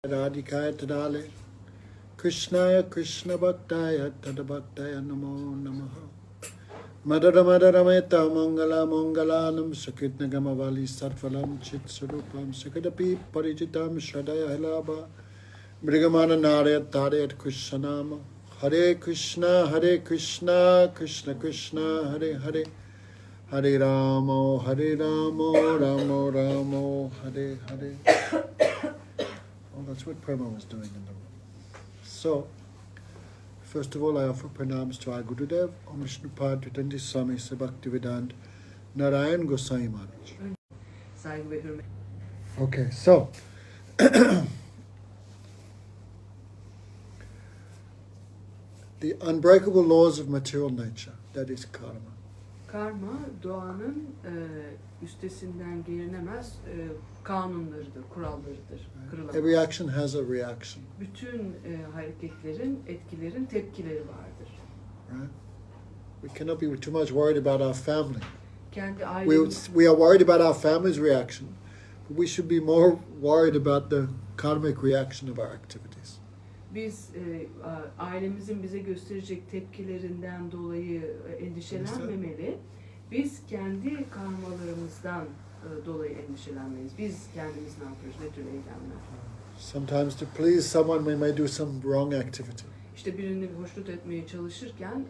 Radhikaya Tadale Krishnaya Krishna Bhaktaya Tadabhaktaya Namo Namaha Madara Madarameta Mangala Mangalanam Sakritna Gamavali Satvalam Chit Surupam Sakadapi Parijitam Shradaya Halaba Mrigamana Narayat Tarayat Krishnama Hare Krishna Krishna Krishna Hare Hare Hare Ramo Ramo Ramo Hare Hare. Well, that's what Prema was doing in the room. So, first of all, I offer pranams to our Gurudev, Om Vishnu Pad Vitanti Swami Bhaktivedanta Narayan Gosai Maharaj. Okay, so the unbreakable laws of material nature, that is karma. Karma, doğanın üstesinden gelinemez kanunlarıdır, kurallarıdır. Kırılamaz. Every action has a reaction. Bütün hareketlerin, etkilerin tepkileri vardır. Right? We cannot be too much worried about our family. Kendi ailemiz... We are worried about our family's reaction, but we should be more worried about the karmic reaction of our activities. Biz ailemizin bize gösterecek tepkilerinden dolayı endişelenmemeli. Biz kendi karmalarımızdan dolayı endişelenmeyiz. Biz kendimiz ne yapıyoruz, ne tür eylemler. Sometimes to please someone we may do some wrong activity. İşte birini hoşnut etmeye çalışırken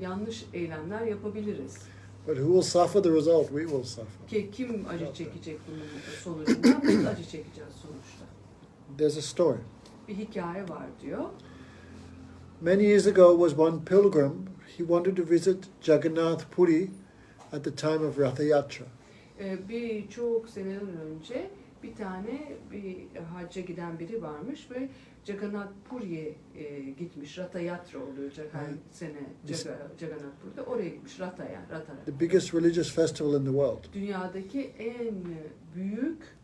yanlış eylemler yapabiliriz. But who will suffer the result? We will suffer. Ki kim acı çekecek bunun sonucunda? Biz acı çekeceğiz sonuçta. There's a story. Bir hikaye var diyor. Many years ago was one pilgrim. He wanted to visit Jagannath Puri at the time of Ratha Yatra. Birçok seneler önce bir hacca giden biri varmış ve Jagannath Puri'ye gitmiş. Ratha Yatra oluyor her sene Jagannath Puri'de. Oraya gitmiş Ratha'ya. The biggest religious festival in the world. Dünyadaki en büyük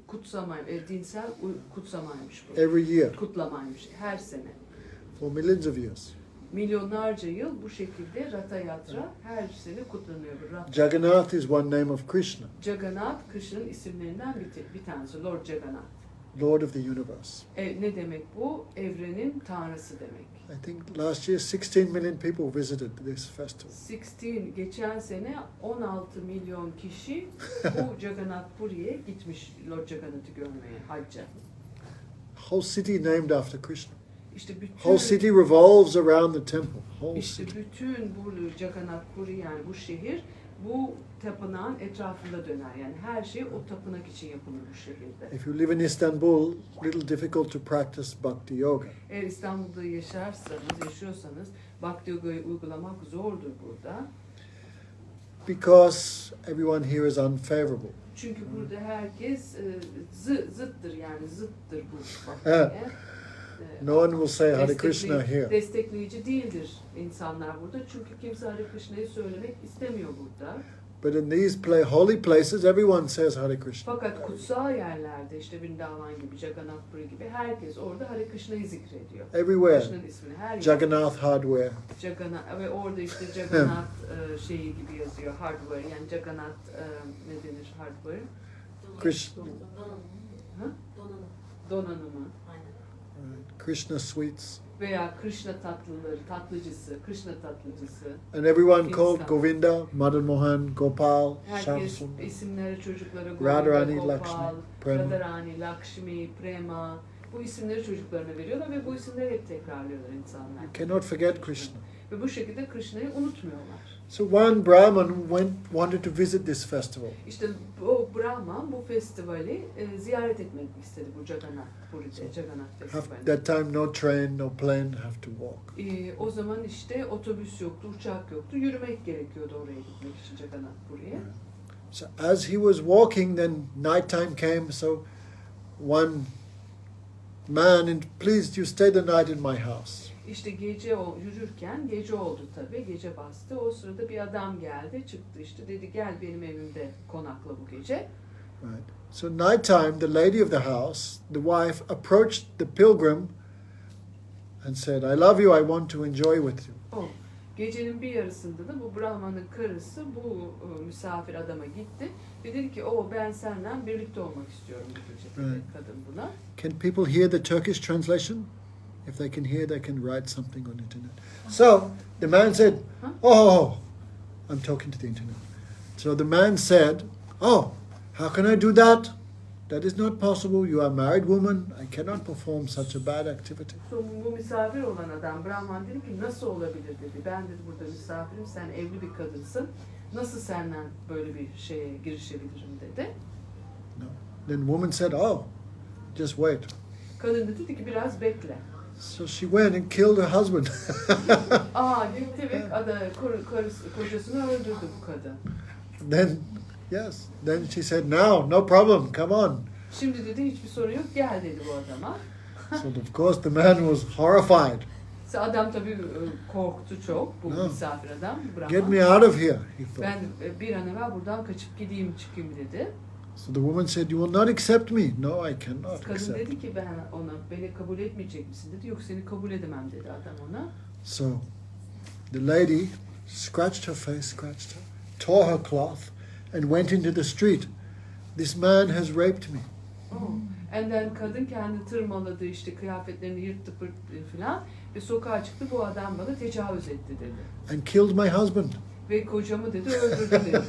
kutsama, dinsel kutsamaymış bu. Every year. Kutlamaymış her sene. For millions of years. Milyonlarca yıl bu şekilde Ratha Yatra her sene kutlanıyor. Jagannath is one name of Krishna. Jagannath, Krishna'nın isimlerinden bir tanesi. Lord Jagannath. Lord of the universe. Ne demek bu? Evrenin tanrısı demek. I think last year 16 million people visited this festival. 16, geçen sene 16 milyon kişi bu Jagannath Puri'ye gitmiş Lord Jagannath'ı görmeye, hacca. Whole city named after Krishna. İşte bütün, whole city revolves around the temple. Whole işte city. bütün bu Jagannath Puri, yani bu şehir bu tapınağın etrafında döner. Yani her şey o tapınak için yapılır bu şehirde. If you live in Istanbul, little difficult to practice bhakti yoga. Eğer İstanbul'da yaşıyorsanız bhakti yogayı uygulamak zordur burada. Because everyone here is unfavorable. Çünkü burada herkes zıttır, yani zıttır bu bhaktiye. No one will say Hare Krishna here. Destekleyici değildir insanlar burada. Çünkü kimse Hare Krishna'yı söylemek istemiyor burada. But in these holy places, everyone says Hare Krishna. Fakat kutsal yerlerde, işte Vrindavan gibi, Jagannath Puri gibi, herkes orada Hare Krishna'yı zikrediyor. Everywhere. Krishna'nın ismini her Jagannath hardware. Ve orada işte Jagannath şeyi gibi yazıyor, hardware. Yani Jagannath ne denir hardware? Krishna. Donanımı. Krishna sweets. Veya Krishna tatlıları, Krishna tatlıcısı. And everyone called Govinda, Madan Mohan, Gopal, herkes Shamsundar. isimleri çocuklara Radharani, Gopal, Lakshmi, Prema. Radharani, Lakshmi, Prema. Bu isimleri çocuklarına veriyorlar ve bu isimleri hep tekrarlıyorlar insanlar. You cannot forget Krishna. Ve bu şekilde Krishna'yı unutmuyorlar. So one Brahman wanted to visit this festival. İşte o Brahman bu festivali ziyaret etmek istedi, bu Jagannath Puri'de, Jagannath Festivali. That time no train, no plane, have to walk. O zaman işte otobüs yoktu, uçak yoktu, yürümek gerekiyordu oraya gitmek için Jagannath Puri'ye. So as he was walking, then night time came. So one man, please you stay the night in my house. İşte yürürken gece oldu tabii, gece bastı. O sırada bir adam geldi, çıktı işte, dedi gel benim evimde konakla bu gece. Right. So night time, the lady of the house, the wife, approached the pilgrim and said, "I love you. I want to enjoy with you." Gecenin bir yarısında da bu Brahman'ın karısı bu misafir adama gitti ve dedi ki ben seninle birlikte olmak istiyorum dedi Evet. kadın buna. Can people hear the Turkish translation? If they can hear, they can write something on internet. So the man said, "Oh, I'm talking to the internet." So the man said, "Oh, how can I do that? That is not possible. You are a married woman. I cannot perform such a bad activity." Sonra bu misafir olan adam Brahman dedi ki nasıl olabilir dedi. Ben dedi burada misafirim, sen evli bir kadınsın. Nasıl senden böyle bir şeye girişebilirim dedi. No. Then the woman said, "Oh, just wait." Kadın da dedi ki biraz bekle. So she went and killed her husband. Gitti ve kocasını öldürdü bu kadın. Then she said, "Now, no problem. Come on." Şimdi dedi hiçbir sorun yok, gel dedi bu adama. So of course the man was horrified. Adam tabii korktu çok, bu No. misafir adam. Brahman. Get me out of here, he thought. Ben bir an evvel buradan kaçıp gideyim, çıkayım dedi. So the woman said, "You will not accept me." "No, I cannot Kadın accept." dedi ki beni kabul etmeyecek misin dedi. Yok, seni kabul edemem dedi adam ona. So the lady scratched her face, tore her cloth, and went into the street. "This man has raped me." And then kadın kendi tırmaladı, işte kıyafetlerini yırttı falan ve sokağa çıktı, bu adam bana tecavüz etti dedi. "And killed my husband." Ve kocamı dedi öldürdü dedi.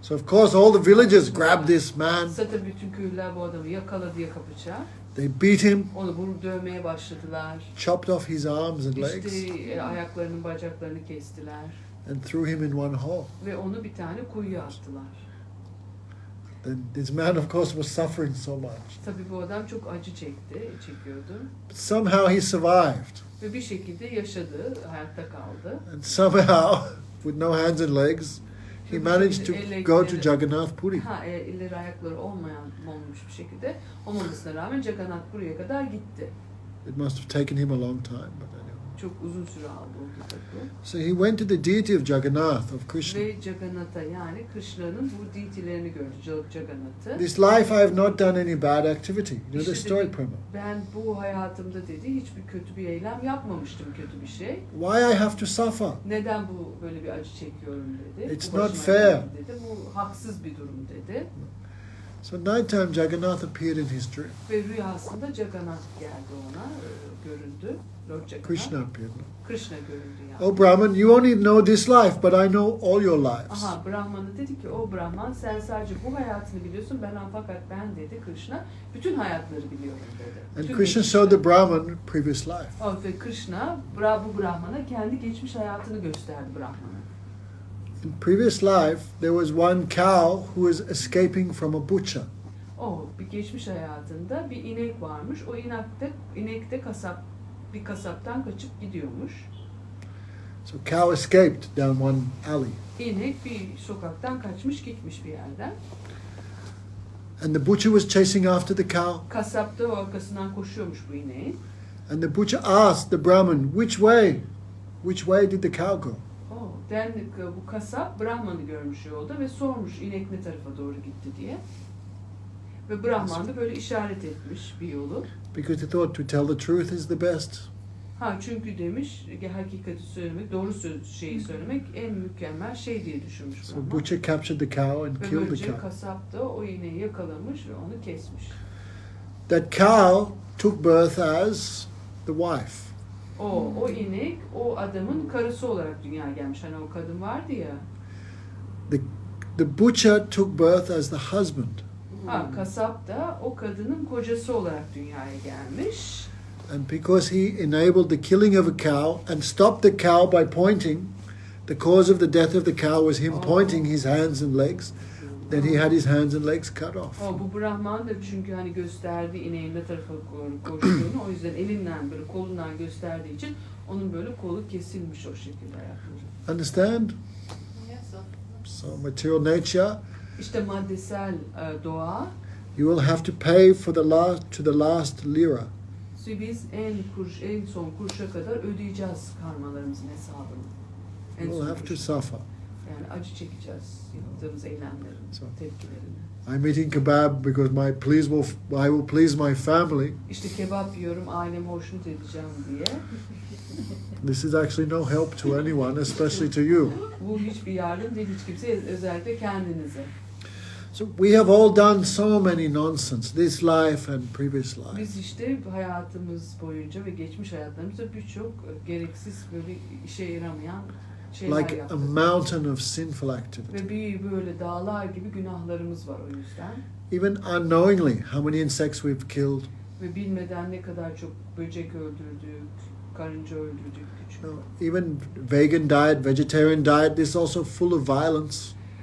So of course all the villagers grabbed this man. Zaten bütün köylüler bu adamı yakaladı yaka bıçağı. They beat him, Onu vurup dövmeye başladılar. chopped off his arms and legs, İşte ayaklarının bacaklarını kestiler. and threw him in one hole. Ve onu bir tane kuyuya attılar. Then this man, of course, was suffering so much. Tabii bu adam çok acı çekiyordu. But somehow he survived. Ve bir şekilde yaşadı, hayatta kaldı. And somehow, with no hands and legs, he managed to go to Jagannath Puri. Elleri ayakları olmamış bir şekilde olmamasına rağmen Jagannath Puri'ye kadar gitti. It must have taken him a long time, but anyway. Çok uzun süre aldı o tabii. So he went to the deity of Jagannath, of Krishna. Ve Jagannath'a, yani Krishna'nın bu deitilerini gördü, Jagannath'ı. "This life I have not done any bad activity." You know the İşte story, dedi, Prema. ben bu hayatımda dedi hiçbir kötü bir eylem yapmamıştım, kötü bir şey. Why I have to suffer? Neden bu böyle bir acı çekiyorum dedi. It's Bu not başıma fair. geldi dedi. Bu haksız bir durum dedi. So nighttime Jagannath appeared in his dream. Ve rüyasında Jagannath geldi ona, göründü. Lord Jagannath. Krishna appeared. Krishna göründü yani. "Oh Brahman, you only know this life, but I know all your lives." Brahman'a dedi ki, o Brahman sen sadece bu hayatını biliyorsun, fakat ben dedi Krishna bütün hayatları biliyorum dedi. And Bütün Krishna geçmiş showed the hayat- Brahman previous life. Ve Krishna bu Brahman'a kendi geçmiş hayatını gösterdi Brahman'a. In previous life, there was one cow who was escaping from a butcher. Bir geçmiş hayatında bir inek varmış. O inek de bir kasaptan kaçıp gidiyormuş. So cow escaped down one alley. İnek bir sokaktan kaçmış, gitmiş bir yerden. And the butcher was chasing after the cow. Kasap da o arkasından koşuyormuş bu ineğin. And the butcher asked the Brahman, which way did the cow go? Bu kasap Brahman'ı görmüş yolda ve sormuş inek ne tarafa doğru gitti diye. Ve Brahman da böyle işaret etmiş bir yolu. Because he thought to tell the truth is the best. Çünkü demiş hakikati söylemek, doğru şeyi söylemek en mükemmel şey diye düşünmüş So Brahman. butcher captured the cow and Ve killed the böylece cow. kasap da o ineği yakalamış ve onu kesmiş. That cow took birth as the wife. O inek o adamın karısı olarak dünyaya gelmiş. Hani o kadın vardı ya. The butcher took birth as the husband. Kasap da o kadının kocası olarak dünyaya gelmiş. And because he enabled the killing of a cow and stopped the cow by pointing, the cause of the death of the cow was him pointing his hands and legs. Then he had his hands and legs cut off. Bu Brahman da çünkü hani gösterdi ineğin ne tarafa koştuğunu, o yüzden elinden böyle kolundan gösterdiği için onun böyle kolu kesilmiş o şekilde ayakları. Understand? So material nature, İşte maddesel doğa. you will have to pay for the last lira. Biz en son kuruşa kadar ödeyeceğiz karmalarımızın hesabını. You will have to suffer. Yani acı çekeceğiz yaptığımız eylemlerin, tepkilerini. I'm eating kebab because I will please my family. İşte kebap yiyorum, ailemi hoşnut edeceğim diye. This is actually no help to anyone, especially to you. Bu hiçbir yardım değil hiç kimseye, özellikle kendinize. So we have all done so many nonsense, this life and previous life. Biz işte hayatımız boyunca ve geçmiş hayatlarımızda birçok gereksiz böyle işe yaramayan şeyler Like a yaptık. mountain of sinful activity. Ve bir böyle dağlar gibi günahlarımız var o yüzden. Even unknowingly, how many insects we've killed. Ve bilmeden ne kadar çok böcek öldürdük, karınca öldürdük, küçük. Even vegan diet, vegetarian diet, this is also full of violence.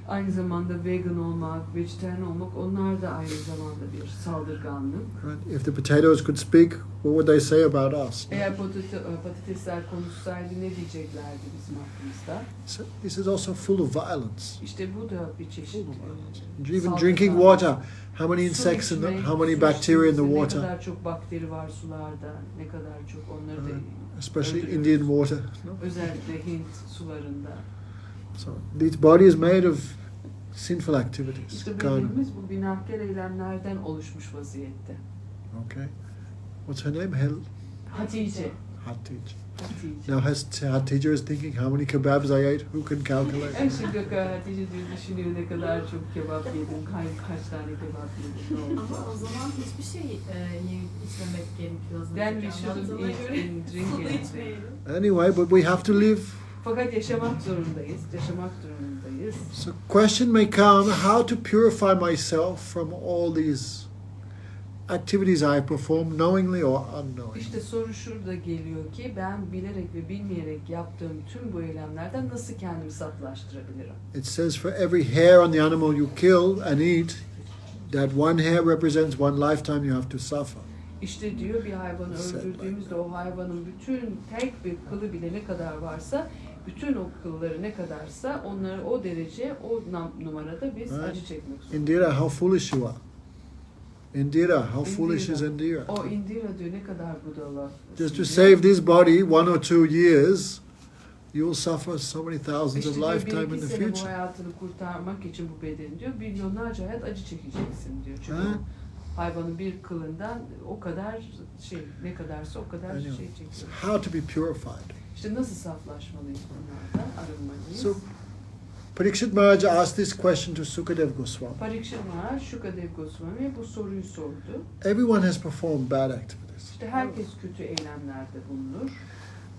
Aynı zamanda vegan olmak, vejetaryen olmak, onlar da aynı zamanda bir saldırganlık. Right? If the potatoes could speak, what would they say about us? Eğer patatesler konuşsaydı ne diyeceklerdi bizim hakkımızda? So this is also full of violence. İşte bu da bir çeşit. Even drinking water, how many insects in the, how many bacteria in the Ne water? kadar çok bakteri var sularda, ne kadar çok onları da Especially öldürüyoruz. Indian water. No? Özellikle Hint sularında. So this body is made of sinful activities. İşte Karma. bedenimiz bu günahkar eylemlerden oluşmuş vaziyette. Okay. What's her name? Hatice. Hatice. Hatice. Now Hatice is thinking how many kebabs I ate. Who can calculate? Şimdi Hatice diyor, düşünüyor ne kadar çok kebap yedim, kaç tane kebap yedim, ne oldu? Ama o zaman hiçbir şey yiyip içmemek gerekiyor. Then we shouldn't eat and drink Su da anything. içmeyelim. Anyway, but we have to live. Fakat yaşamak zorundayız, yaşamak durumundayız. So question may come, how to purify myself from all these activities I perform knowingly or unknowingly. İşte soru şurada geliyor ki ben bilerek ve bilmeyerek yaptığım tüm bu eylemlerden nasıl kendimi saflaştırabilirim? It says for every hair on the animal you kill and eat, that one hair represents one lifetime you have to suffer. İşte diyor bir hayvanı öldürdüğümüzde o hayvanın bütün tek bir kılı bile ne kadar varsa, bütün o kılları ne kadarsa onları o derece, o numarada biz Evet. acı çekmek zorundayız. Indira, how foolish you are. Indira, how foolish is Indira. Indira? O Indira diyor ne kadar budala. Just to save this body 1 or 2 years, you will suffer so many thousands İşte of diyor lifetime bir in iki the sene bu future. hayatını kurtarmak için bu bedeni diyor milyonlarca hayat acı çekeceksin diyor. Çünkü Ha? o hayvanın bir kılından o kadar ne kadarsa o kadar Anyway, şey so çekiyor. how to be purified? İşte nasıl saflaşmalıyız bunlardan, arınmalıyız. So, Parikshit Maharaj asked this question to Sukadev Goswami. Parikshit Maharaj, Shukadev Goswami bu soruyu sordu. Everyone has performed bad activities, İşte herkes kötü eylemlerde bulunur.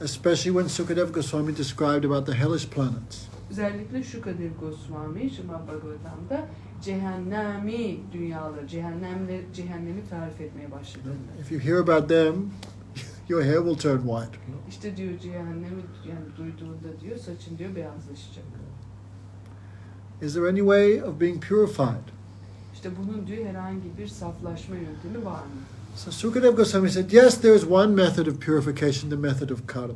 especially when Sukadev Goswami described about the hellish planets. Özellikle Shukadev Goswami, Srimad Bhagavatam'da cehennemi dünyaları, cehennemi tarif etmeye başladığında. If you hear about them, your hair will turn white. İşte diyor cehennemi yani duyduğunda diyor saçın diyor beyazlaşacak. Is there any way of being purified? İşte bunun diyor herhangi bir saflaşma yöntemi var mı? So Sukadev Goswami said, yes, there is one method of purification, the method of karma.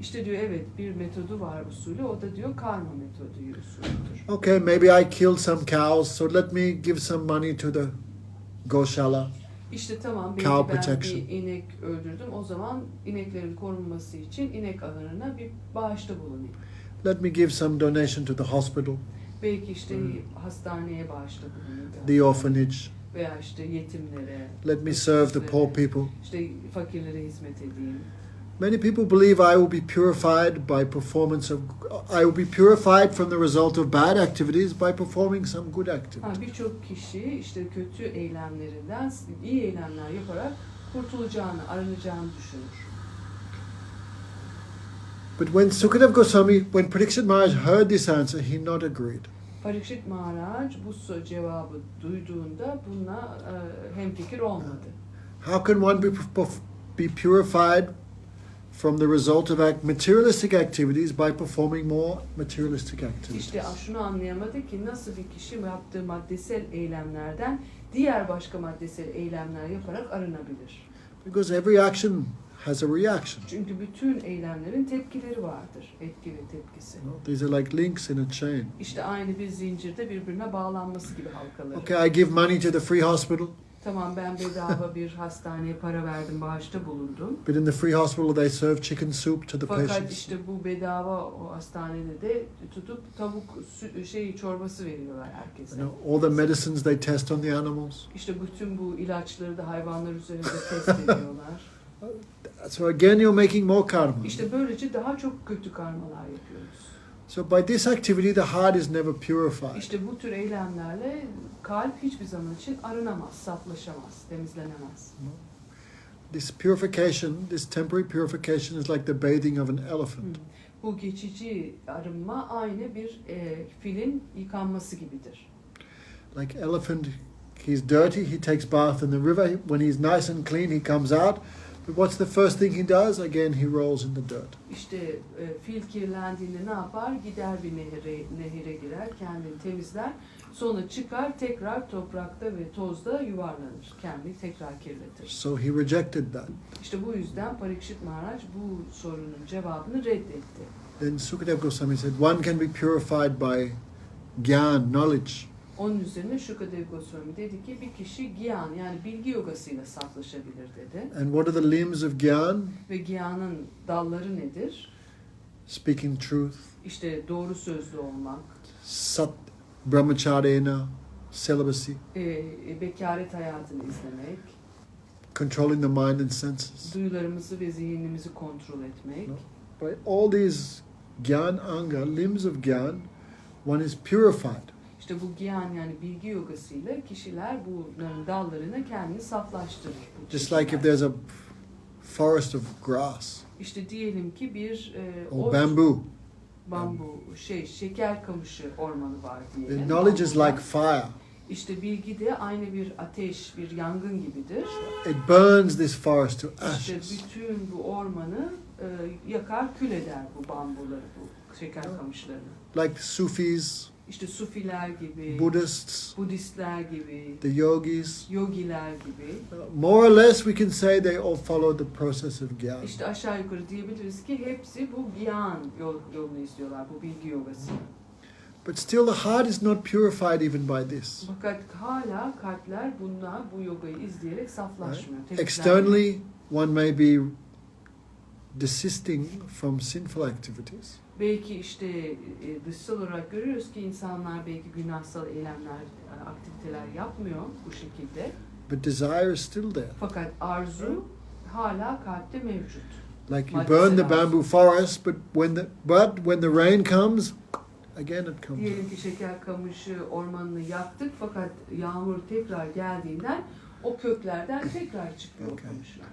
İşte diyor evet bir metodu var usulü, o da diyor karma metodu usulüdür. Okay, maybe I killed some cows, so let me give some money to the Goshala. İşte tamam Cow belki ben protection. bir inek öldürdüm, o zaman ineklerin korunması için inek ahırına bir bağışta bulunayım. Let me give some donation to the hospital, Belki işte hastaneye bağışta bulunayım. the orphanage. Veya işte yetimlere. Let me serve the poor people. İşte fakirlere hizmet edeyim. Many people believe I will be purified by performance of, I will be purified from the result of bad activities by performing some good activities. Birçok kişi işte kötü eylemlerinden iyi eylemler yaparak kurtulacağını, arınacağını düşünür. But when Sukadev Goswami, when Parikshit Maharaj heard this answer, he not agreed. Parikshit Maharaj bu cevabı duyduğunda bununla hemfikir olmadı. How can one be purified from the result of materialistic activities by performing more materialistic activities? İşte şunu anlayamadı ki nasıl bir kişi yaptığı maddesel eylemlerden diğer başka maddesel eylemler yaparak arınabilir? Because every action has a reaction. Çünkü bütün eylemlerin tepkileri vardır. Etki ve tepkisi. These are like links in a chain. İşte aynı bir zincirde birbirine bağlanması gibi halkaları. Okay, I give money to the free hospital, Tamam ben bedava bir hastaneye para verdim, bağışta bulundum. but in the free hospital they serve chicken soup to the Fakat patients. işte bu bedava o hastanede de tutup tavuk çorbası veriyorlar herkese. All the medicines they test on the animals. İşte bütün bu ilaçları da hayvanlar üzerinde test ediyorlar. So again, you're making more karma. İşte böylece daha çok kötü karmalar yapıyoruz. So by this activity, the heart is never purified. İşte bu tür eylemlerle kalp hiçbir zaman için arınamaz, saflaşamaz, temizlenemez. This purification, this temporary purification is like the bathing of an elephant. Bu geçici arınma aynı bir filin yıkanması gibidir. Like elephant, he's dirty, he takes bath in the river. When he's nice and clean, he comes out. But what's the first thing he does? Again, he rolls in the dirt. İşte fil kirlendiğinde ne yapar? Gider bir nehire girer, kendini temizler. Sonra çıkar, tekrar toprakta ve tozda yuvarlanır. Kendini tekrar kirletir. So he rejected that. İşte bu yüzden Parikshit Maharaj bu sorunun cevabını reddetti. Then Sukadeva Goswami said, one can be purified by gyan, knowledge. Onun üzerine Shukadev Goswami dedi ki bir kişi gyan yani bilgi yogasıyla saflaşabilir dedi. And what are the limbs of gyan? Ve gyanın dalları nedir? Speaking truth, İşte doğru sözlü olmak, sat, brahmacharya, celibacy, bekaret hayatını izlemek, controlling the mind and senses. duyularımızı ve zihnimizi kontrol etmek. No. By all these gyan anga, limbs of gyan, one is purified. İşte bu gyan yani bilgi yogasıyla kişiler bunların dallarına kendini saflaştırır. Just like if there's a forest of grass İşte diyelim ki bir or bamboo. bambu, şeker kamışı ormanı var The diyelim. knowledge is Bambudan. like fire. İşte bilgi de aynı bir ateş, bir yangın gibidir. It burns this forest to İşte ashes. bütün bu ormanı yakar, kül eder bu bambuları, bu şeker kamışlarını. Like the Sufis, İşte Sufiler gibi, Buddhists, Budistler gibi, the yogis. yogiler gibi. More or less we can say they all follow the process of gyan. İşte aşağı yukarı diyebiliriz ki hepsi bu gyan yolunu izliyorlar, bu bilgi yogası. But still the heart is not purified even by this. Fakat hala kalpler bu yogayı izleyerek saflaşmıyor. temizlenmiyor. Externally, one may be desisting from sinful activities. Belki işte dışsal olarak görüyoruz ki insanlar belki günahsal eylemler, aktiviteler yapmıyor bu şekilde. But desire is still there. Fakat arzu hala kalpte mevcut. Like you burn the bamboo forest, but when the rain comes, again it comes. Diyelim ki şeker kamışı ormanını yaktık fakat yağmur tekrar geldiğinden o köklerden tekrar çıkıyor Okay. o kamışlar.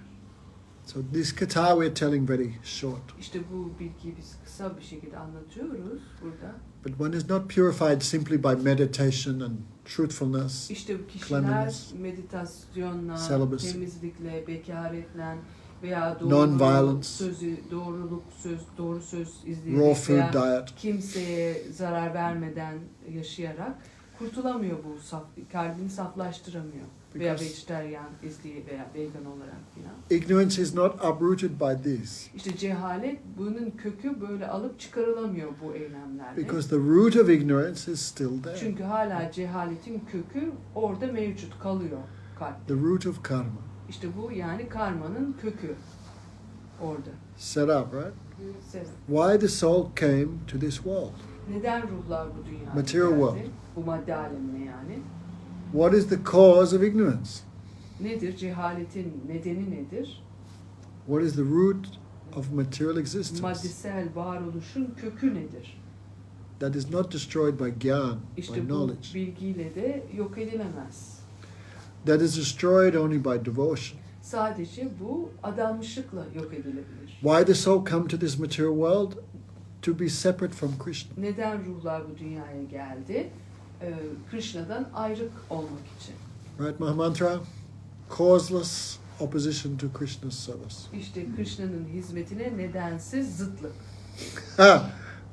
So this katha we're telling very short. İşte bu bilgiyi biz kısa bir şekilde anlatıyoruz burada. But one is not purified simply by meditation and truthfulness. İşte bu kişiler Cleanliness, meditasyonla, celibacy, temizlikle, bekaretle veya non-violence, doğru söz raw izleyerek food veya diet. kimseye zarar vermeden yaşayarak kurtulamıyor bu kalbini saflaştıramıyor. Veya Because vejetaryen izleyip veya vegan olarak filan. ignorance is not uprooted by this. İşte cehalet bunun kökü böyle alıp çıkarılamıyor bu eylemlerle. Because the root of ignorance is still there. Çünkü hala cehaletin kökü orada mevcut kalıyor kalpte. The root of karma. İşte bu yani karmanın kökü orada. Set up, right? Sebep. Why the soul came to this world? Neden ruhlar bu dünyaya Material geldi? world. Bu madde alemine yani. What is the cause of ignorance? Nedir? Cehaletin nedeni nedir? What is the root of material existence? Maddesel varoluşun kökü nedir? That is not destroyed by gyan, by İşte bu knowledge. bilgiyle de yok edilemez. That is destroyed only by devotion. Sadece bu adanmışlıkla yok edilebilir. Why the soul come to this material world? To be separate from Krishna. Neden ruhlar bu dünyaya geldi? Krishna'dan ayrık olmak için. Right, Mahamantra? Causeless opposition to Krishna's service. İşte Krishna'nın hizmetine nedensiz zıtlık. Ah,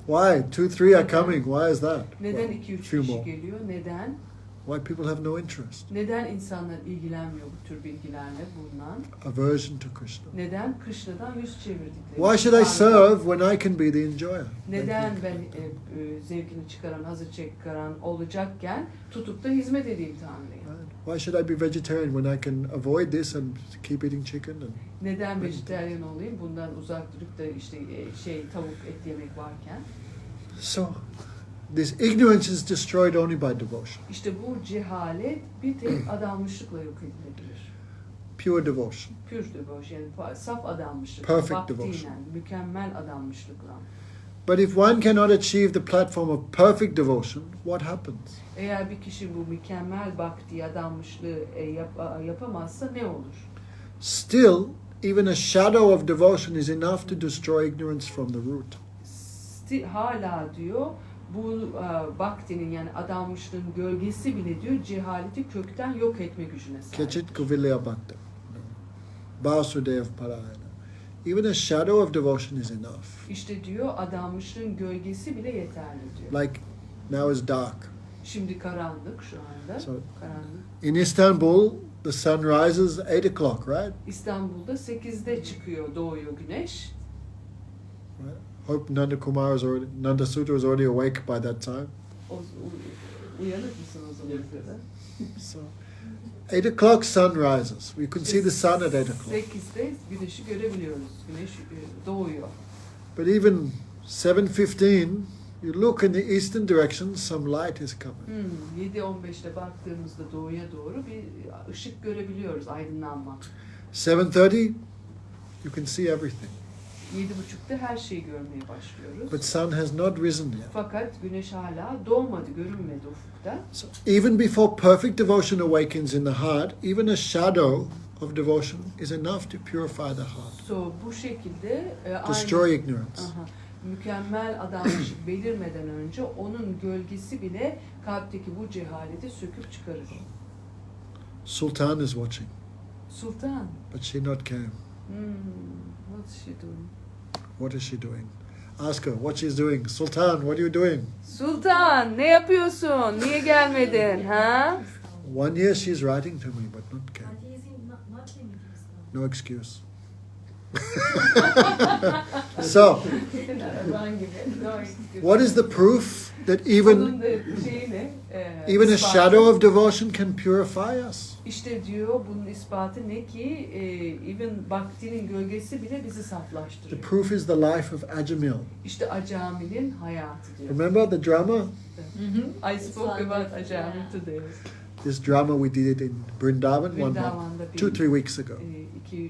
why? 2, 3 are coming. Why is that? Neden Well, 2-3 few kişi more. geliyor? Neden? Why people have no interest? Neden insanlar ilgilenmiyor bu tür bilgilerle bulunan? Aversion to Krishna. Neden Krishna'dan yüz çevirdikleri? Why should I serve when I can be the enjoyer? Neden ben zevkini çıkaran, hazır çıkaran olacakken tutup da hizmet edeyim Tanrı'ya? Right? Why should I be vegetarian when I can avoid this and keep eating chicken? And Neden vejetaryen olayım? Bundan uzak durup da işte tavuk, et yemek varken. so, this ignorance is destroyed only by devotion, İşte bu cehalet bir tek adanmışlıkla yok edilebilir. pure devotion. pure devotion, yani saf adanmışlık, Perfect vaktiyle, devotion. mükemmel adanmışlıkla. But if one cannot achieve the platform of perfect devotion, what happens? Eğer bir kişi bu mükemmel bhakti, adanmışlığı yapamazsa ne olur? Still, even a shadow of devotion is enough to destroy ignorance from the root. Hala diyor bu bhaktinin yani adanmışlığın gölgesi bile diyor cehaleti kökten yok etme gücüne sahip. Kechit kuvilya bhakta. Vasudev parayana. Even a shadow of devotion is enough. İşte diyor adanmışlığın gölgesi bile yeterli diyor. Like now is dark. Şimdi karanlık şu anda. So, Karanlık. in Istanbul, the sun rises 8 o'clock, right? İstanbul'da 8'de çıkıyor doğuyor güneş. Right? Hope Nanda Sutra is already awake by that time. Uyanık mısın o zamana kadar? So, 8 o'clock sun rises. We can see the sun at 8 o'clock. 8'de güneşi görebiliyoruz. Güneş doğuyor. But even 7:15, you look in the eastern direction, some light is coming. 7:15'te baktığımızda doğuya doğru bir ışık görebiliyoruz, aydınlanma. 7:30, you can see everything. 7:30'da her şeyi görmeye başlıyoruz. But sun has not risen yet. Fakat güneş hala doğmadı, görünmedi ufukta. So even before perfect devotion awakens in the heart, even a shadow of devotion is enough to purify the heart, So bu şekilde destroy ignorance. mükemmel adanmışlık belirmeden önce onun gölgesi bile kalpteki bu cehaleti söküp çıkarır. Sultan is watching, Sultan, but she not came. what's she doing? What is she doing? Ask her what she's doing. Sultan, what are you doing? Sultan, ne yapıyorsun? Niye gelmedin, ha? 1 year she's writing to me, but not came. But he is not in Islam. No excuse. So, Araban gibi. No excuse. what is the proof that Bunun even da şeyi ne? even a İspatı. shadow of devotion can purify us? İşte diyor bunun ispatı ne ki even Bhakti'nin gölgesi bile bizi The saflaştırıyor. proof is the life of Ajamil. İşte Ajamil'in hayatı diyor. Remember the drama? I spoke about Ajamil today. This drama we did it in Brindavan Vrindavan'da 2-3 weeks ago.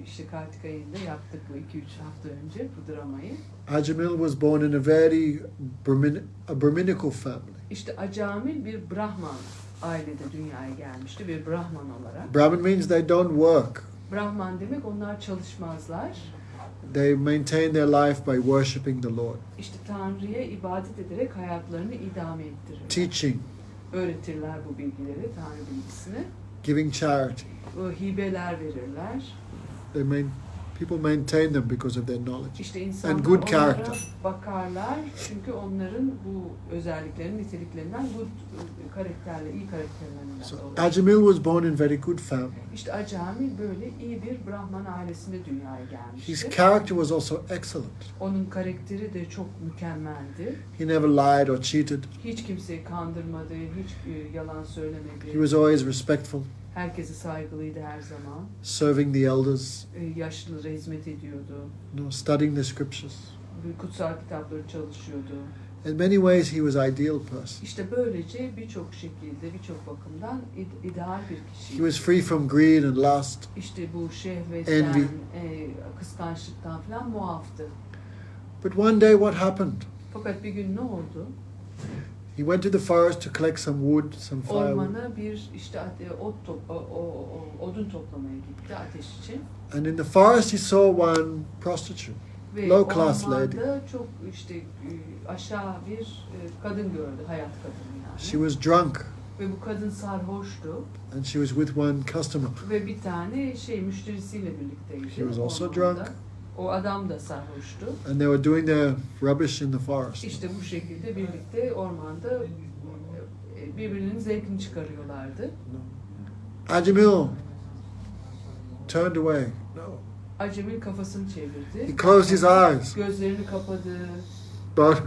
işte Kartik ayında yaptık bu 2-3 hafta önce bu dramayı. Ajamil was born in a very Brahminical family. İşte Ajamil bir Brahman ailede dünyaya gelmişti, bir Brahman olarak. Brahman means they don't work. Brahman demek onlar çalışmazlar. They maintain their life by worshipping the Lord. İşte Tanrı'ya ibadet ederek hayatlarını idame ettirirler. Teaching, Öğretirler bu bilgileri, Tanrı bilgisini. giving charity. O hibeler verirler. People maintain them because of their knowledge. İşte insanlar And good onlara character. bakarlar çünkü onların bu özelliklerin, niteliklerinden good karakterle, iyi karakterlerinden So dolayı. Ajamil was born in very good family. İşte Ajamil böyle iyi bir Brahman ailesinde dünyaya gelmişti. His character was also excellent. Onun karakteri de çok mükemmeldi. He never lied or cheated. Hiç kimseyi kandırmadı, hiç yalan söylemedi. He was always respectful, Herkese saygılıydı her zaman. serving the elders, Yaşlılara hizmet ediyordu. studying the scriptures. Kutsal kitapları çalışıyordu. In many ways, he was an ideal person. İşte böylece birçok şekilde, birçok bakımdan ideal bir kişiydi. He was free from greed and lust. İşte bu şehvetten, Envy. kıskançlıktan falan muaftı. But one day, what happened? Fakat bir gün ne oldu? He went to the forest to collect some wood, some firewood. Ormana bir işte odun toplamaya gitti ateş için. And in the forest, he saw one prostitute. Ve Low class lady. ormanda çok işte aşağı bir kadın gördü, hayat kadını yani. She was drunk, Ve bu kadın sarhoştu and she was with one customer. ve bir tane müşterisiyle birlikteydi. She was also ormanda. drunk. O adam da sarhoştu. And they were doing their rubbish in the forest. İşte bu şekilde birlikte ormanda birbirinin zevkini çıkarıyorlardı. Ajamil turned away. No. Ajamil kafasını çevirdi. He closed his eyes. Gözlerini kapadı. But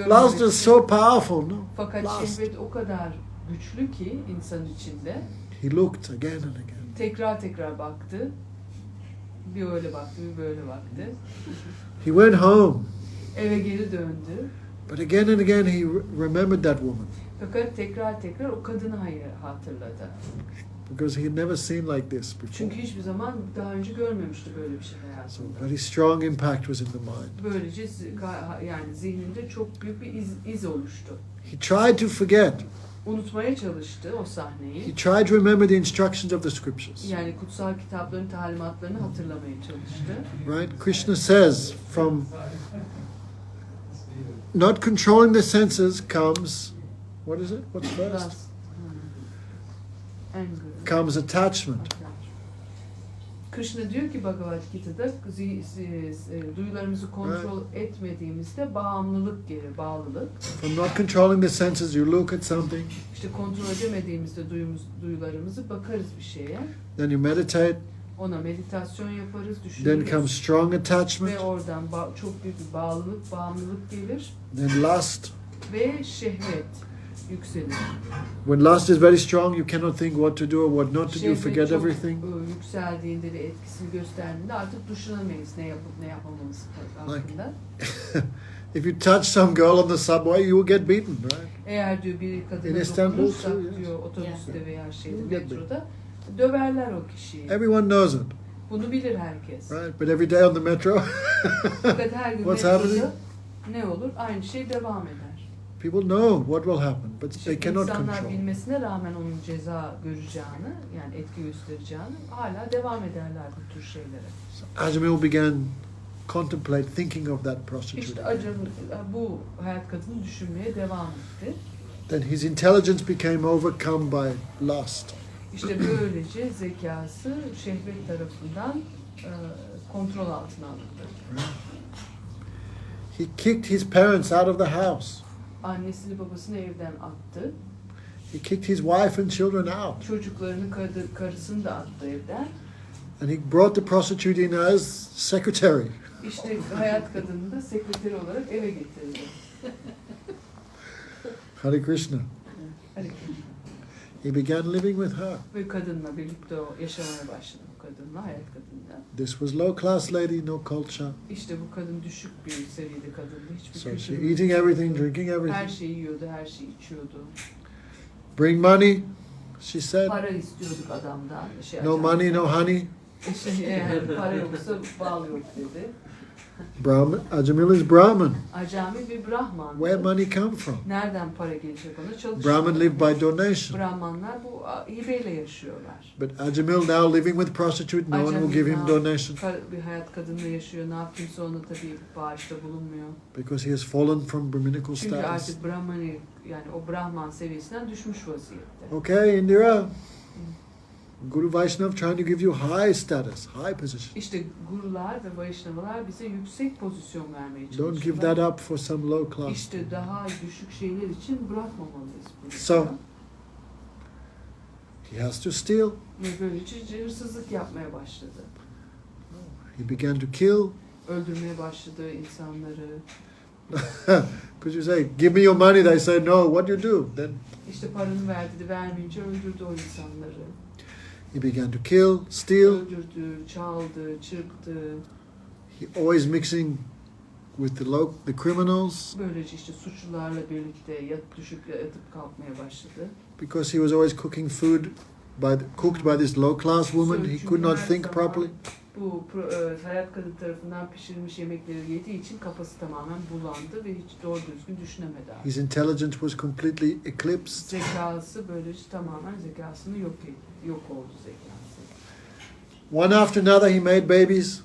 lust is so powerful, no? Fakat Lust. şehvet o kadar güçlü ki insanın içinde. He looked again and again. Tekrar tekrar baktı. Bir öyle baktı, bir böyle baktı. He went home, Eve geri döndü. but again and again he remembered that woman. Fakat tekrar tekrar o kadını hatırladı. because he had never seen like this before. Çünkü hiçbir zaman daha önce görmemişti böyle bir şey So hayatında. very strong impact was in the mind. Böylece yani zihninde çok büyük bir iz oluştu. He tried to forget. Unutmaya çalıştı o sahneyi. He tried to remember the instructions of the scriptures. Yani kutsal kitapların talimatlarını hatırlamaya çalıştı. Right? Krishna says from not controlling the senses comes, what is it? What's first? Anger. Comes attachment. Krishna diyor ki Bhagavad Gita'da duyularımızı kontrol etmediğimizde bağımlılık gelir, bağlılık. From not controlling the senses, you look at something, İşte kontrol edemediğimizde duyularımızı bakarız bir şeye. then you meditate, Ona meditasyon yaparız, then düşünürüz. comes strong attachment, Ve oradan çok büyük bir bağımlılık gelir. then lust. Ve şehvet yükselir. When lust is very strong, you cannot think what to do or what not to do, Şehvet forget çok everything. yükseldiğinde ve etkisini gösterdiğinde artık düşünemeyiz ne yapıp ne yapmamamız hakkında. If you touch some girl on the subway, you will get beaten, right? Eğer diyor bir In kadına Istanbul dokunursak too, yes. diyor otobüste veya şeyde You get metroda döverler o kişiyi. Everyone knows it, Bunu bilir herkes. right? But every day on the metro, Fakat her gün What's metroda happening? ne olur? Aynı şey devam eder. people know what will happen, but they Çünkü cannot insanlar control. bilmesine rağmen onun ceza göreceğini, yani etki göstereceğini hala devam ederler bu tür şeylere. So Ajamila began contemplate thinking of that prostitute. İşte bu hayat kadını düşünmeye devam etti. Then his intelligence became overcome by lust. İşte böylece zekası şehvet tarafından kontrol altına alındı. He kicked his parents out of the house. Annesini babasını evden attı. He kicked his wife and children out. Çocuklarını, karısını da attı evden. And he brought the prostitute in as secretary. İşte hayat kadını da sekreteri olarak eve getirdi. Hare Krishna. Hani He began living with her. ve kadınla birlikte o yaşamaya başladı bu kadınla, hayat kadınla. This was low class lady, no culture. İşte bu kadın düşük bir seviyede kadındı. Hiçbir So she kültürü eating yok. everything, drinking Her everything. şeyi yiyordu, her şeyi içiyordu. Bring money, she said. Para istiyorduk adamdan. No money, no honey. İşte eğer para yoksa bal yok dedi. Brahman, Ajamila is Brahman. Acami bir Brahman. Where money come from? Nereden para gelecek ona? Çalışıyor. Brahman live by donation. Brahmanlar bu hibeyle yaşıyorlar. But Ajamil now living with prostitute, no one will give him donation Bir hayat kadınla yaşıyor. Ne yapayımsa ona tabii bağışta bulunmuyor. because he has fallen from Brahminical Çünkü status. artık Brahmani, yani o Brahman seviyesinden düşmüş vaziyette. Okay, Indira. Guru Vaishnav trying to give you high status, high position. İşte gurular ve Vaishnavalar bize yüksek pozisyon vermeye Don't give çalışıyorlar. that up for some low class. İşte daha düşük şeyler için bırakmamalıyız bunu. So, he has to steal. Ve böylece hırsızlık yapmaya başladı. He began to kill. Öldürmeye başladı insanları. Because you say, give me your money, they say, no, what do you do? Then İşte paranı ver dedi, vermeyince öldürdü o insanları. he began to kill, steal. Öldürdü, çaldı, çırptı. He always mixing with the criminals Böylece işte suçlularla birlikte düşük yatıp kalkmaya başladı. because he was always cooking food cooked by this low class woman. He could not think properly. Bu hayat kadın tarafından pişirilmiş yemekleri yediği için kafası tamamen bulandı ve hiç doğru düzgün düşünemedi artık. His intelligence was completely eclipsed. Zekası böylece tamamen zekasını yok oldu zekası. One after another, he made babies.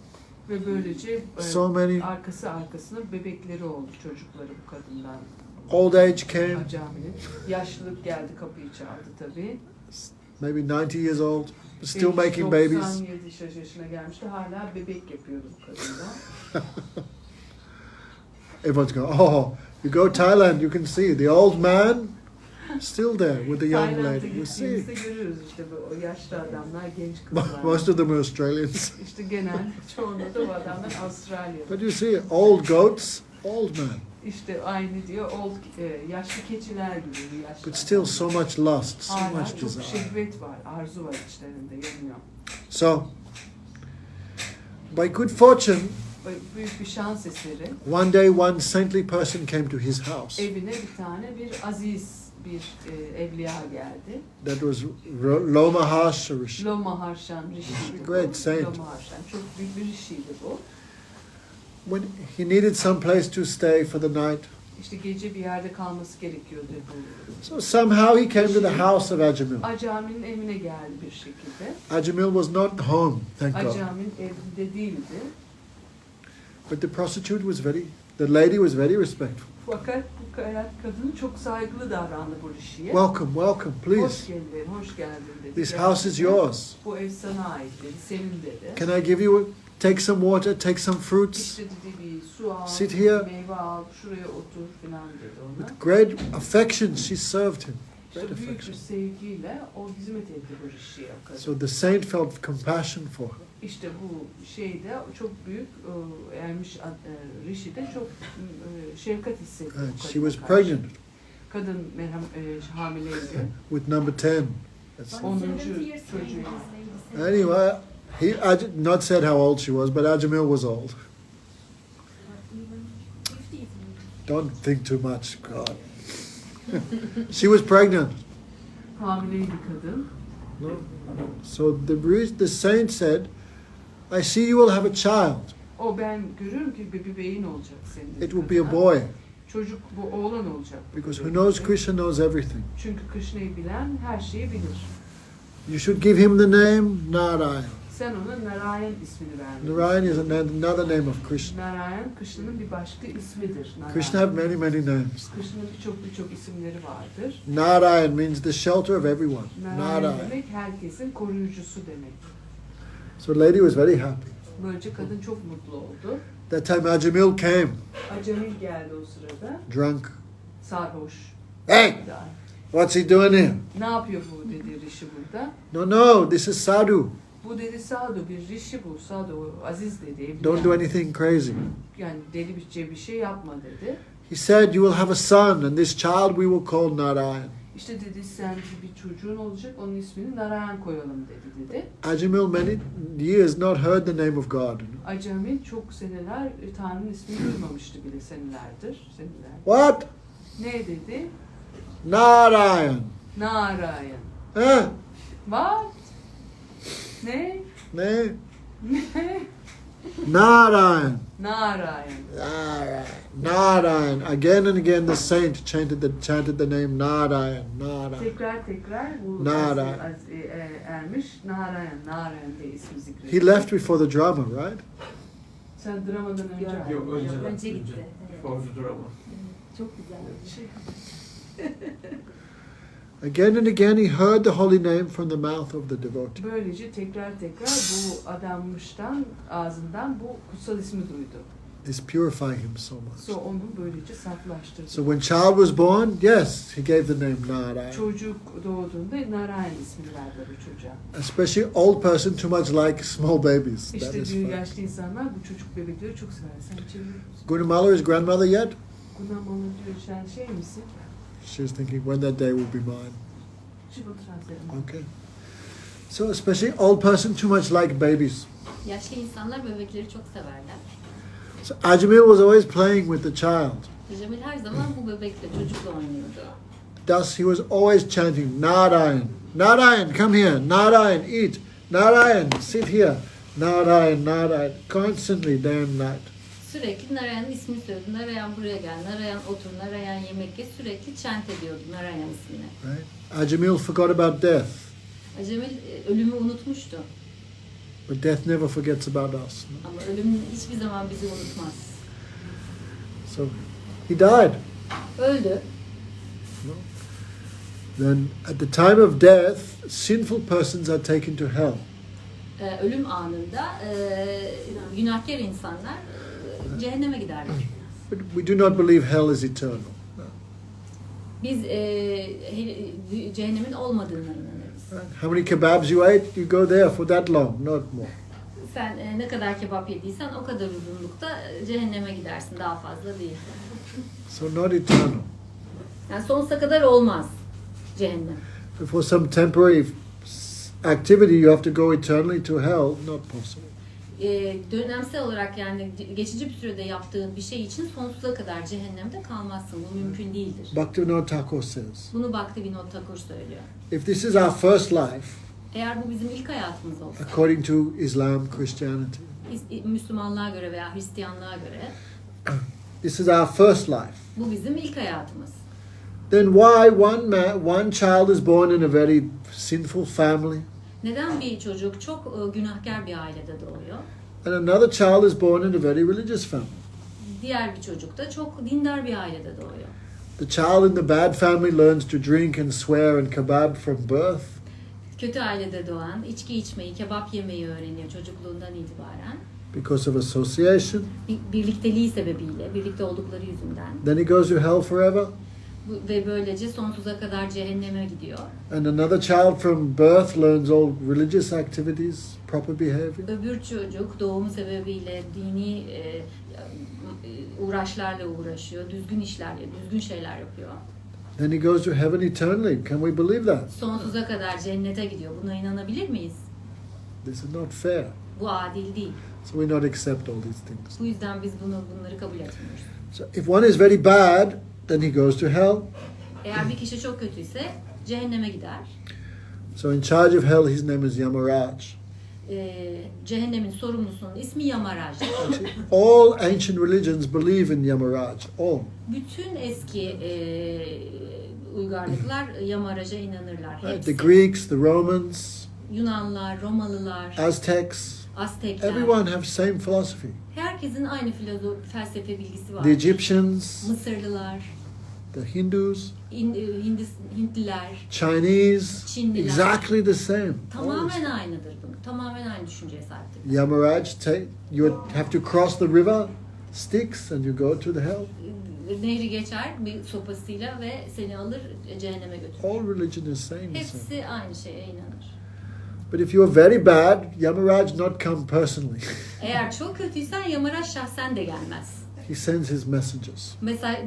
Ve böylece So many. arkasına bebekleri oldu çocukları bu kadından. Old age came, Acami'nin. Yaşlılık geldi, kapıyı çaldı tabii. maybe 90 years old, still making babies. 97 yaşına gelmişti, hala bebek yapıyordu bu kadından. Everyone's going, oh, you go Thailand, you can see the old man still there with the young Tayland'a lady. You see. gittiğimizde görüyoruz işte o yaşlı adamlar, genç kızlar. Most of them are Australians. İşte genel çoğunluğu da bu adamlar Avustralyalı. But you see, old goats, old man. İşte aynı diyor, yaşlı keçiler gibi. Yaşlı But still adamlar. so much lust, so Hala much çok desire. şehvet var, arzu var içlerinde, yanıyor. So, by good fortune, Büyük bir şans eseri. one day one saintly person came to his house. Evine bir tane bir aziz bir evliya geldi. That was Lomaharsa Rishi. Lomaharsan Rishi'ydi bu. Great saint. Lomaharsan çok büyük bir Rishi'ydi bu. When he needed some place to stay for the night, İşte gece bir yerde kalması gerekiyordu bu. so somehow he came to the house of Ajamil. Ajamil'in evine geldi bir şekilde. Ajamil was not home, thank God. Ajamil evinde değildi. But the prostitute was the lady was very respectful. Fakat bu kadın çok saygılı davrandı bu Rishi'ye. Welcome, welcome, Hoş please. geldin, hoş geldin dedi. This house is yours. Bu ev sana ait dedi, senin dedi. Can I give you, take some water, take some fruits? İşte dedi bir su al, Sit here. meyve al, şuraya otur filan dedi ona. With great affection, she served him. İşte Great büyük bir affection. sevgiyle o hizmet etti bu Rishi'ye o kadın. So the saint felt compassion for her. İşte bu şeyde çok büyük ermiş Rishi de çok şefkat hissetti. bu And she kadına was karşı. pregnant Kadın hamileydi. with number 10. That's- 10. 70 years çocuğu. Anyway, not said how old she was, but Ajamil was old. Even 50s. Don't think too much, God. She was pregnant. Hamileydi kadın. No? So the saint said, I see you will have a child. O ben görüyorum ki bir bebeğin olacak senin. It will be a boy. Çocuk bu oğlan olacak. Because who knows Krishna knows everything. Çünkü Krishna'yı bilen her şeyi bilir. You should give him the name Narayan. Sen ona Narayan ismini verdin. Narayan is another name of Krishna. Narayan Krishna'nın bir başka ismidir. Narayan. Krishna have many names. Krishna'nın birçok isimleri vardır. Narayan means the shelter of everyone. Narayan Narayan. demek herkesin koruyucusu demek. So the lady was very happy. Böylece kadın çok mutlu oldu. That time Ajamil came, Acamil geldi o sırada. drunk. Sarhoş. Hey, what's he doing here? Ne yapıyor bu dedi Rishi burada. No, this is sadhu. Bu dedi Sadhu, bir Rishi bu. Sadhu, Aziz dedi. Evliya. Don't do anything crazy. Yani deli bir şey yapma dedi. He said, you will have a son, and this child we will call Narayan. İşte dedi sen bir çocuğun olacak, onun ismini Narayan koyalım dedi. Ajamil many years not heard the name of God. Acamil çok seneler Tanrı'nın ismini duymamıştı bile senelerdir. What? Ne dedi? Narayan. Narayan. Huh? What? Ne? Ne? Ne? Narayan. Narayan. Narayan. Narayan. Again and again the saint chanted the name Narayan. Narayan. Tekrar bu Narayan. ermiş Narayan diye ismi zikrediyor. He left before the drama, right? Sen dramadan önce Yok Önce gitti. Evet. Forcu drama. Çok güzel bir şey. Again and again he heard the holy name from the mouth of the devotee. Böylece tekrar bu adammıştan ağzından bu kutsal ismi duydu. This purified him so much. So onu böylece saflaştırdı. So when child was born, yes, he gave the name Narayan. Çocuk doğduğunda Narayan ismini verdi bu çocuğa. Especially old person too much like small babies. That İşte is diyor fine. yaşlı insanlar bu çocuk bebekleri çok sever. Sen çeviriyor musun? Gunamala is grandmother yet? Gunamalı diyor sen şey misin? She's thinking when that day will be mine. Çıbıl transfer. Okay. So especially old person too much like babies. Yaşlı insanlar bebekleri çok severler. So Ajamil was always playing with the child. Ajamil her zaman bu bebekle, çocukla oynuyordu. Thus he was always chanting Narayan. Narayan, come here. Narayan, eat. Narayan, sit here. Narayan, Narayan. Constantly day and night. Sürekli Narayan'ın ismini söylüyordu. Narayan buraya gel, Narayan otur, Narayan yemek ye. Sürekli chant ediyordu Narayan ismini. Right? Ajamil forgot about death. Ajamil ölümü unutmuştu. But death never forgets about us. Ama ölüm hiçbir zaman bizi unutmaz. So he died. Öldü. Then at the time of death, sinful persons are taken to hell. Ölüm anında günahkar insanlar cehenneme giderler. But we do not believe hell is eternal. Biz cehennemin olmadığına inanırız. Right? How many kebabs you ate, you go there for that long, not more. Sen ne kadar kebap yediysen o kadar uzunlukta cehenneme gidersin. Daha fazla değil. So not eternal. Yani sonsuza kadar olmaz cehennem. For some temporary activity, you have to go eternally to hell. Not possible. Dönemsel olarak yani geçici bir sürede yaptığın bir şey için sonsuza kadar cehennemde kalmazsın. Bu mümkün değildir. Bhaktivinoda Thakur says, Bunu Bhaktivinoda Thakur söylüyor. if this is our first life, Eğer bu bizim ilk hayatımız olsa, according to Islam, Christianity, Müslümanlığa göre veya Hristiyanlığa göre this is our first life, bu bizim ilk hayatımız. then why one child is born in a very sinful family, Neden bir çocuk çok günahkar bir ailede doğuyor? and another child is born in a very religious family? Diğer bir çocuk da çok dindar bir ailede doğuyor. The child in the bad family learns to drink and swear and kebab from birth. Kötü ailede doğan içki içmeyi, kebap yemeyi öğreniyor çocukluğundan itibaren. Because of association. Birlikteliği sebebiyle, birlikte oldukları yüzünden. Then he goes to hell forever. Ve böylece sonsuza kadar cehenneme gidiyor. And another child from birth learns all religious activities, proper behavior. Öbür çocuk doğumu sebebiyle dini uğraşlarla uğraşıyor, düzgün işlerle, düzgün şeyler yapıyor. Then he goes to heaven eternally. Can we believe that? Sonsuza kadar cennete gidiyor. Buna inanabilir miyiz? This is not fair. Bu adil değil. So we not accept all these things. Bu yüzden biz bunları kabul etmiyoruz. So if one is very bad, then he goes to hell. Eğer bir kişi çok kötüyse cehenneme gider. So in charge of hell, his name is Yamaraj. Cehennemin sorumlusunun ismi Yamaraj. All ancient religions believe in Yamaraj. All. Bütün eski uygarlıklar Yamaraj'a inanırlar. Right? Hepsi. The Greeks, the Romans, Yunanlılar, Romalılar, Aztecs, Aztekler. everyone have same philosophy. Herkesin aynı felsefe bilgisi var. The Egyptians, Mısırlılar, the Hindus, Hintliler, Chinese, Çinliler. exactly the same. All Tamamen this. aynıdır bu. Tamamen aynı düşünceye sahiptir. Yamaraj, you have to cross the river, Styx, and you go to the hell. Nehri geçer bir sopasıyla ve seni alır cehenneme götürür. All religion is saying the same. Hepsi aynı şeye inanır. But if you're very bad, Yamaraj not come personally. Eğer çok kötüysen Yamaraj şahsen de gelmez. He sends his messengers. Mesela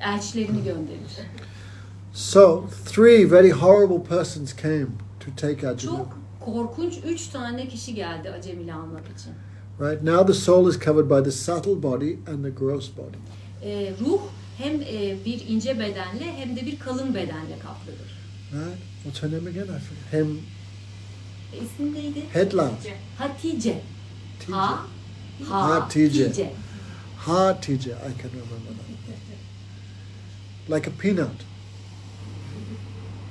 elçilerini gönderir. So, three very horrible persons came to take Ajamila. Çok korkunç 3 tane kişi geldi Ajamila almak için. Right now, the soul is covered by the subtle body and the gross body. Ruh hem bir ince bedenle hem de bir kalın bedenle kaplıdır. Right? What's her name again? I forget. Hem İsmi neydi? Headland. Hatice. Tije. Hatice. Hatice. I can remember that. Like a peanut.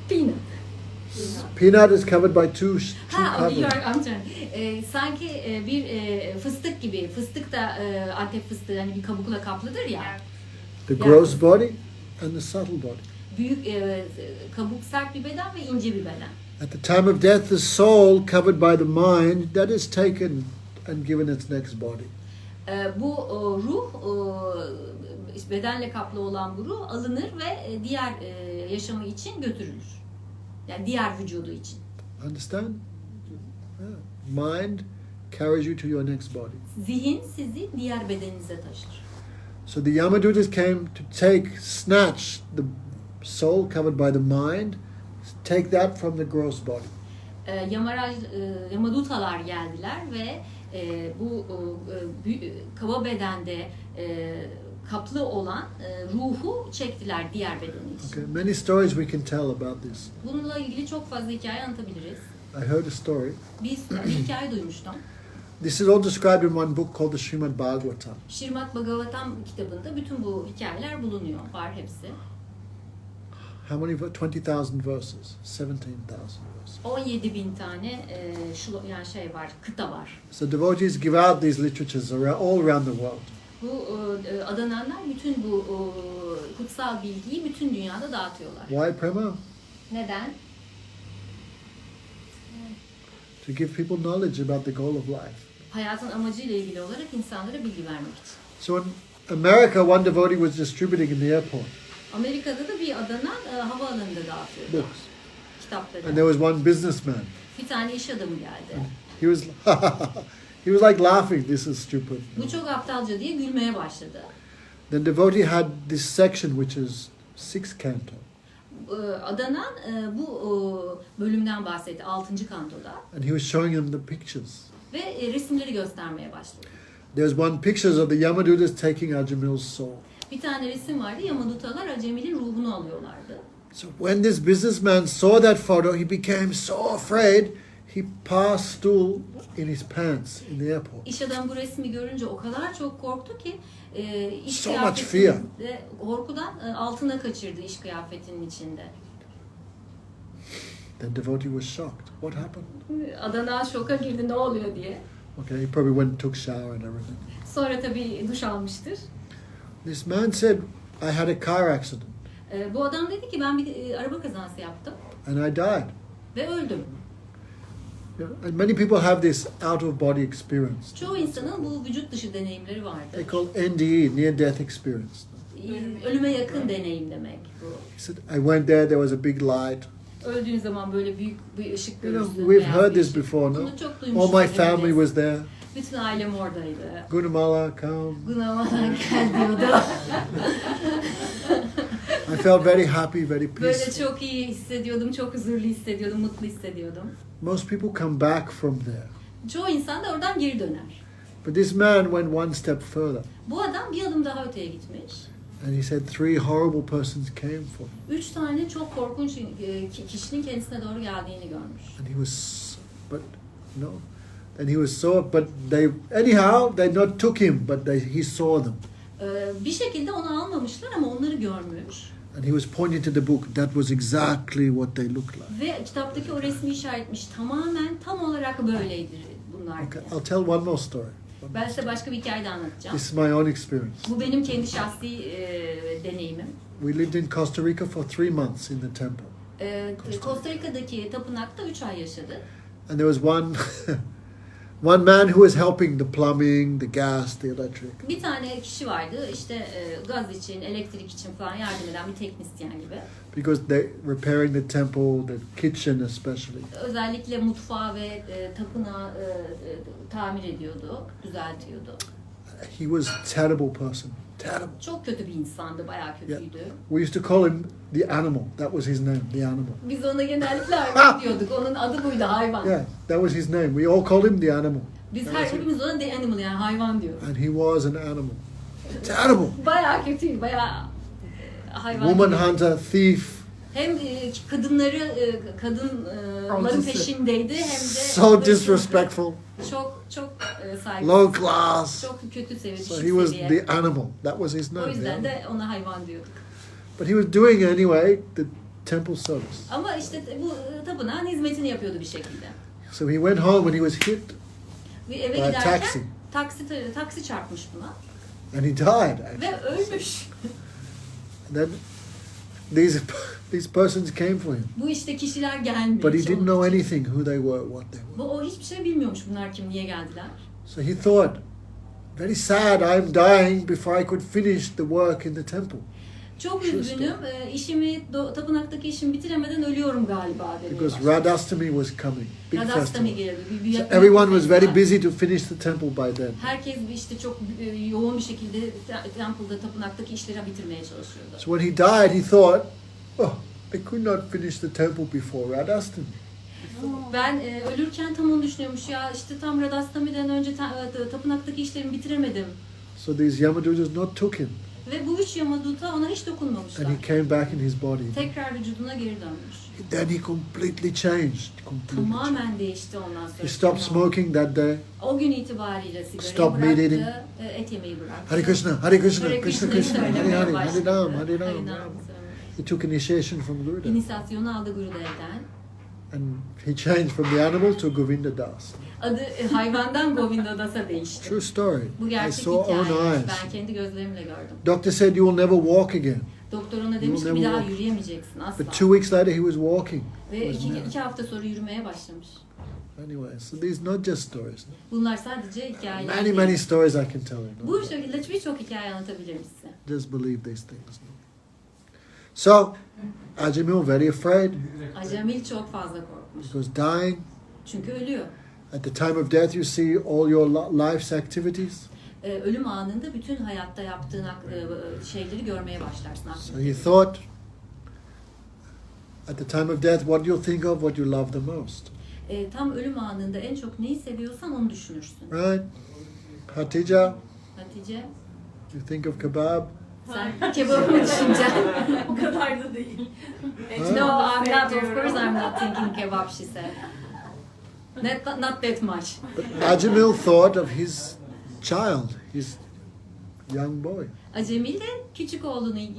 Peanut. Peanut is covered by two I'm covers. sorry. Sanki bir fıstık gibi. Fıstık da Antep fıstığı hani bir kabukla kaplıdır ya. The gross body and the subtle body. Büyük kabuk sert bir beden ve ince bir beden. At the time of death, the soul covered by the mind, that is taken and given its next body. Bu ruh, bedenle kaplı olan bu ruh alınır ve diğer yaşamı için götürülür. Yani diğer vücudu için. Understand? Yeah. Mind carries you to your next body. Zihin sizi diğer bedeninize taşır. So the Yamadutas came to snatch the soul covered by the mind, take that from the gross body. Yamadutalar geldiler ve bu kaba bedende kaplı olan ruhu çektiler diğer bedeni için. Okay, many stories we can tell about this. Bununla ilgili çok fazla hikaye anlatabiliriz. I heard a story. Bir hikaye duymuştum. This is all described in one book called the Srimad Bhagavatam. Şirmat Bhagavatam kitabında bütün bu hikayeler bulunuyor. Var hepsi. How many? 20,000 verses. 17,000 verses. 17.000 tane yani şey var, kıta var. So devotees give out these literatures all around the world. Bu adananlar bütün bu kutsal bilgiyi bütün dünyada dağıtıyorlar. Why, Prema? Neden? To give people knowledge about the goal of life. Hayatın amacıyla ilgili olarak insanlara bilgi vermek için. So in America, one devotee was distributing in the airport Amerika'da da bir adanan havaalanında dağıtıyordu books. kitapları. And there was one businessman. Bir tane iş adamı geldi. He was he was like laughing, this is stupid. Bu çok aptalca diye gülmeye başladı. The devotee had this section which is 6 canto. Adanan bu bölümden bahsetti 6. kantoda. And he was showing them the pictures. Ve resimleri göstermeye başladı. There's one pictures of the Yamadutas taking Ajamil's soul. Bir tane resim vardı. Yamadutalar Ajamil'in ruhunu alıyorlardı. So when this businessman saw that photo, he became so afraid, he passed stool in his pants in the airport. İş adamı bu resmi görünce o kadar çok korktu ki iş So much fear. kıyafetinde korkudan altına kaçırdı iş kıyafetinin içinde. The devotee was shocked. What happened? Adana şoka girdi ne oluyor diye. Okay, he probably went and took shower and everything. Sonra tabii duş almıştır. This man said, I had a car accident Bu adam dedi ki ben bir araba kazası yaptım and I died. ve öldüm. And many people have this out of body experience. Çoğu insanın bu vücut dışı deneyimleri They vardır. call NDE, near death experience. Ölüme yakın deneyim demek bu. He said, I went there, there was a big light. Öldüğün zaman böyle büyük bir ışık You know, görürsün. we've beyaz heard bir this ışık. before, no? Bunu çok All duymuşuz. my family was there. Bütün ailem oradaydı. Gunamala, come. Gınamadan gel diyordu. I felt very happy, very Böyle peaceful. çok iyi hissediyordum, çok huzurlu hissediyordum, mutlu hissediyordum. Most people come back from there. Çoğu insan da oradan geri döner. But this man went one step further. Bu adam bir adım daha öteye gitmiş. And he said 3 horrible persons came for him. 3 tane çok korkunç kişinin kendisine doğru geldiğini görmüş. And he was, but no. And he was so, but they, anyhow, they not took him, but he saw them. Bir şekilde onu almamışlar ama onları görmüş. And he was pointing to the book. That was exactly what they looked like. Ve kitaptaki o resmi işaretmiş. Tamamen tam olarak böyleydi bunlar Okay, diye. I'll tell one more story. Ben size başka bir hikaye de anlatacağım. This is my own experience. Bu benim kendi şahsi deneyimim. We lived in Costa Rica for 3 months in the temple. Costa Rica'daki tapınakta 3 ay yaşadık. And there was one man who was helping the plumbing, the gas, the electric. Bir tane kişi vardı işte gaz için, elektrik için falan yardım eden bir teknisyen gibi. Because they repairing the temple, the kitchen especially. Özellikle mutfağı ve tapınağı tamir ediyordu, düzeltiyordu. He was a terrible person. Terrible. Çok kötü bir insandı, bayağı kötüydü. We used to call him the animal. That was his name, the animal. Biz ona genellikle hayvan diyorduk. Onun adı buydu, hayvan. Yeah, that was his name. We all called him the animal. Biz hepimiz ona the animal yani hayvan diyoruz. And he was an animal. Terrible. Bayağı kötüydü, bayağı hayvan. Woman gibi. hunter, thief. Hem kadınların peşindeydi hem de So disrespectful. çok saygısız. Low class. Çok kötü seviye. So he was the animal. That was his O name. the yüzden animal. de ona hayvan diyorduk. But he was doing anyway the temple service. Ama işte bu tapınağın hizmetini yapıyordu bir şekilde. So he went home and he was hit Ve eve by a giderken taxi. taksi çarpmış buna And he died actually. ve ölmüş. And then these persons came for him. Bu işte kişiler gelmiş. But he didn't onun know için. anything who they were, what they were. O hiçbir şey bilmiyormuş bunlar kim, niye geldiler. So he thought, very sad, I'm dying before I could finish the work in the temple. Çok üzgünüm, tapınaktaki işimi bitiremeden ölüyorum galiba demeye Because başlamış. Radhastami was coming. Big Radhastami festival. geldi. So everyone was very busy to finish the temple by then. Herkes işte çok yoğun bir şekilde temple'da, tapınaktaki işleri bitirmeye çalışıyordu. So when he died, he thought, oh, I could not finish the temple before Radhastami. Ben ölürken tam onu düşünüyormuş ya, işte tam Radhastami'den önce tapınaktaki işlerimi bitiremedim. So these Yamadutas not took him. Ve bu 3 Yamaduta ona hiç dokunmamışlar. And he came back in his body. Tekrar vücuduna geri dönmüş. Then he completely changed. Completely. Tamamen değişti ondan sonra. He stopped smoking that day. O gün itibariyle sigarayı Stop meat bıraktı, eating. et yemeyi bıraktı. Hare Krishna, Hare Krishna, Hare Krishna Krishna'yı Krishna, Hare söylemeye Hare, başladı. Hare Ram, Hare Ram. Hare Ram. He took initiation from Gurudev. İnisiyasyonu aldı Gurudev'den. And he changed from the animal to Govinda Das. Adı hayvandan Govinda Das'a değişti. True story. Bu I gerçek saw own hikaye. eyes. Ben kendi gözlerimle gördüm. Doctor said you will never walk again. Doktor ona demiş ki never bir daha walk. yürüyemeyeceksin asla. But 2 weeks later he was walking. Ve iki hafta sonra yürümeye başlamış. Anyway, so these not just stories. Bunlar sadece hikayeler Many, değil. many stories I can tell you. Bu şekilde birçok hikaye anlatabilirim size. Just believe these things. So, Ajamila very afraid Ajamil çok fazla korkmuş. because dying, Çünkü ölüyor. at the time of death you see all your life's activities. Ölüm anında bütün hayatta yaptığın şeyleri görmeye başlarsın. So he thought, at the time of death, what do you think of, what you love the most? Tam ölüm anında en çok neyi seviyorsan onu düşünürsün. Right? Hatija, Hatice, you think of kebab. sen kebabı mı düşüneceksin? O kadar da değil. No, I'm not. Of course I'm not thinking kebab, she said. Not that much. But Ajamil thought of his child, his young boy. Acemil de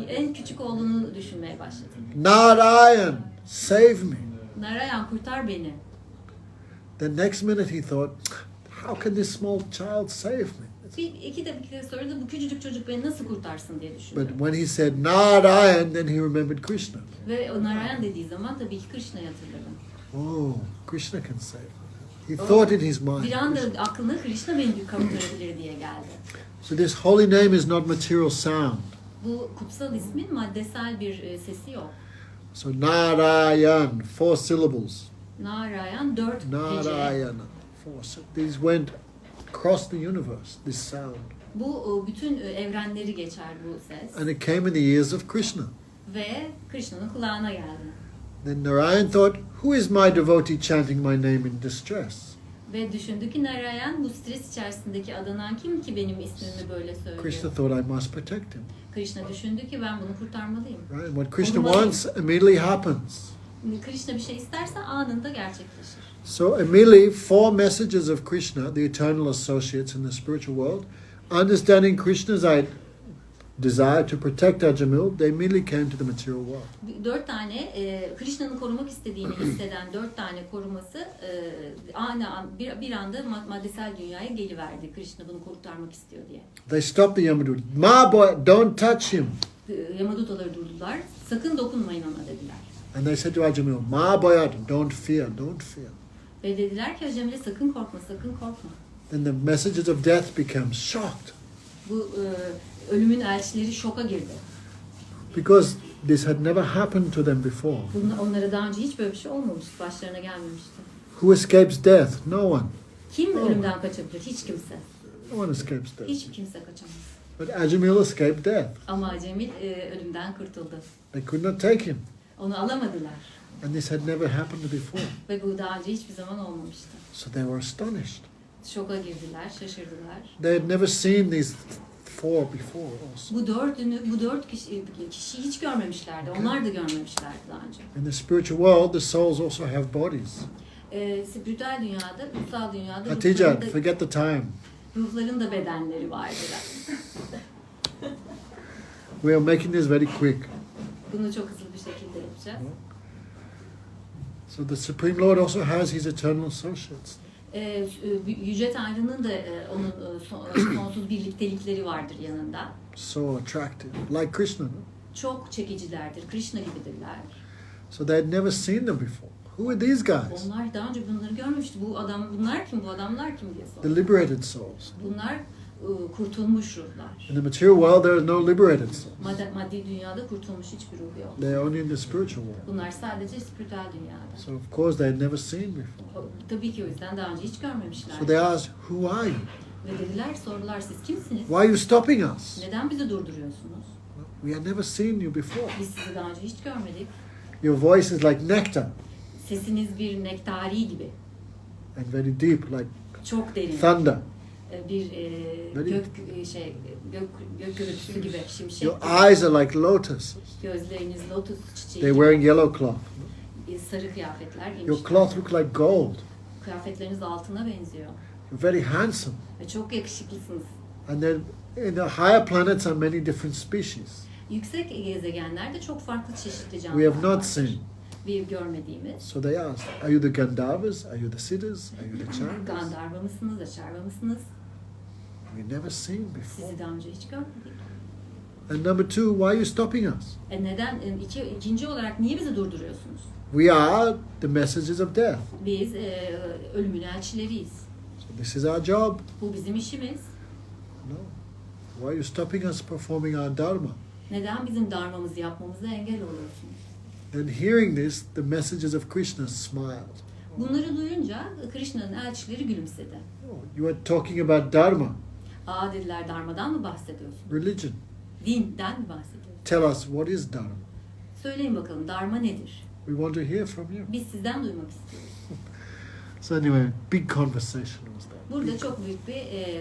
en küçük oğlunu düşünmeye başladı. Narayan, save me. Narayan, kurtar beni. The next minute he thought, how can this small child save me? İki dakika sonra da bu küçücük çocuk beni nasıl kurtarsın diye düşündü. But when he said Narayan, then he remembered Krishna. Ve o Narayan dediği zaman tabii ki Krishna'yı hatırladı. Oh, Krishna can save me. He thought in his mind. Bir anda aklına Krishna beni kurtarabilir diye geldi. So this holy name is not material sound. Bu kutsal ismin maddesel bir sesi yok. So Narayan, 4 syllables. Narayan 4 hece. Narayana, 4. These went across the universe, this sound. Bu bütün evrenleri geçer bu ses. And it came in the ears of Krishna. Ve Krishna'nın kulağına geldi. Then Narayan thought, who is my devotee chanting my name in distress? Ve düşündü ki Narayan bu stres içerisindeki adanan kim ki benim ismimi böyle söylüyor. Krishna thought I must protect him. Krishna düşündü ki ben bunu kurtarmalıyım. Right? And what Krishna wants immediately happens. Krishna bir şey isterse anında gerçekleşir. So immediately 4 messages of Krishna, the eternal associates in the spiritual world, understanding Krishna's desire to protect Ajamil, they immediately came to the material world. 4 tane Krishna'nın korumak istediğini hisseden 4 tane koruması bir anda maddesel dünyaya geliverdi. Krishna bunu kurtarmak istiyor diye. They stopped the Yamadut. Ma boy, don't touch him. Yamadutaları durdular. Sakın dokunmayın ona dediler. And they said to Ajamil, Ma boyat, don't fear, don't fear. Ve dediler ki Ajamil'e sakın korkma, sakın korkma. Then the messages of death became shocked. Bu ölümün elçileri şoka girdi. Because this had never happened to them before. Onlara daha önce hiç böyle bir şey olmamıştı, başlarına gelmemişti. Who escapes death? No one. Kim ölümden kaçabilir? Hiç kimse. No one escapes death. Hiç kimse kaçamaz. But Ajamil escaped death. Ama Acemil ölümden kurtuldu. They could not take him. Onu alamadılar. And this had never happened before. Ve bu daha önce hiçbir zaman olmamıştı. So they were astonished. Şoka girdiler, şaşırdılar. They had never seen these 4 before also. Bu dört kişiyi hiç görmemişlerdi. Onlar da görmemişlerdi daha önce. In the spiritual world, the souls also have bodies. Spiritüel dünyada, kutsal dünyada Hatija, forget the time. ruhların da bedenleri vardır. We are making this very quick. Bunu çok hızlı bir şekilde yapacağız. So the Supreme Lord also has his eternal associates. Yüce Tanrı'nın da onun sonsuz birliktelikleri vardır yanında. So attractive, like Krishna. No? Çok çekicilerdir, Krishna gibidirler. So they had never seen them before. Who are these guys? Onlar daha önce bunları görmüştü. Bunlar kim, bu adamlar kim diye sordu. The liberated souls. Bunlar kurtulmuş ruhlar. In the material world, there is no liberated souls. Maddi dünyada kurtulmuş hiçbir ruh yok. They are only in the spiritual world. Bunlar sadece spiritüel dünyada. So of course they had never seen before. Tabii ki o yüzden daha önce hiç görmemişler. So they asked, "Who are you? Ve sordular siz kimsiniz? Why are you stopping us? Neden bizi durduruyorsunuz? We had never seen you before. Biz sizi daha önce hiç görmedik. Your voice is like nectar Sesiniz bir nektari gibi. and very deep, like Çok derin. thunder. Bir Very- gök gürültüsü gibi, şimşek Your gibi. eyes are like lotus. Gözleriniz lotus çiçeği They're gibi. wearing yellow cloth. Sarı kıyafetler Your giymişler. cloth look like gold. Kıyafetleriniz altına benziyor. You're very handsome. Ve çok yakışıklısınız. And then in the higher planets are many different species Yüksek gezegenlerde çok farklı çeşitli we canlılar have not vardır. seen. Bir görmediğimiz. So they asked, are you the Gandharvas? Are you the Siddhas? Are you the Charvas? Gandharva mısınız, Aşarva mısınız? We never seen before. Sizi daha önce hiç görmedik. And number 2, why are you stopping us? Neden? İkinci olarak niye bizi durduruyorsunuz? We are the messages of death. Biz ölümün elçileriyiz. So this is our job. Bu bizim işimiz. No. Why are you stopping us performing our dharma? Neden bizim dharmamızı yapmamıza engel oluyorsunuz? And hearing this, the messages of Krishna smiled. Bunları duyunca Krishna'nın elçileri gülümsedi. Oh, you are talking about dharma, Aa dediler, dharmadan mı bahsediyorsun? religion. Dinden mi bahsediyorsun? Tell us, what is dharma? Söyleyin bakalım, dharma nedir? We want to hear from you. Biz sizden duymak istiyoruz. So anyway, big conversation was that. Burada çok büyük bir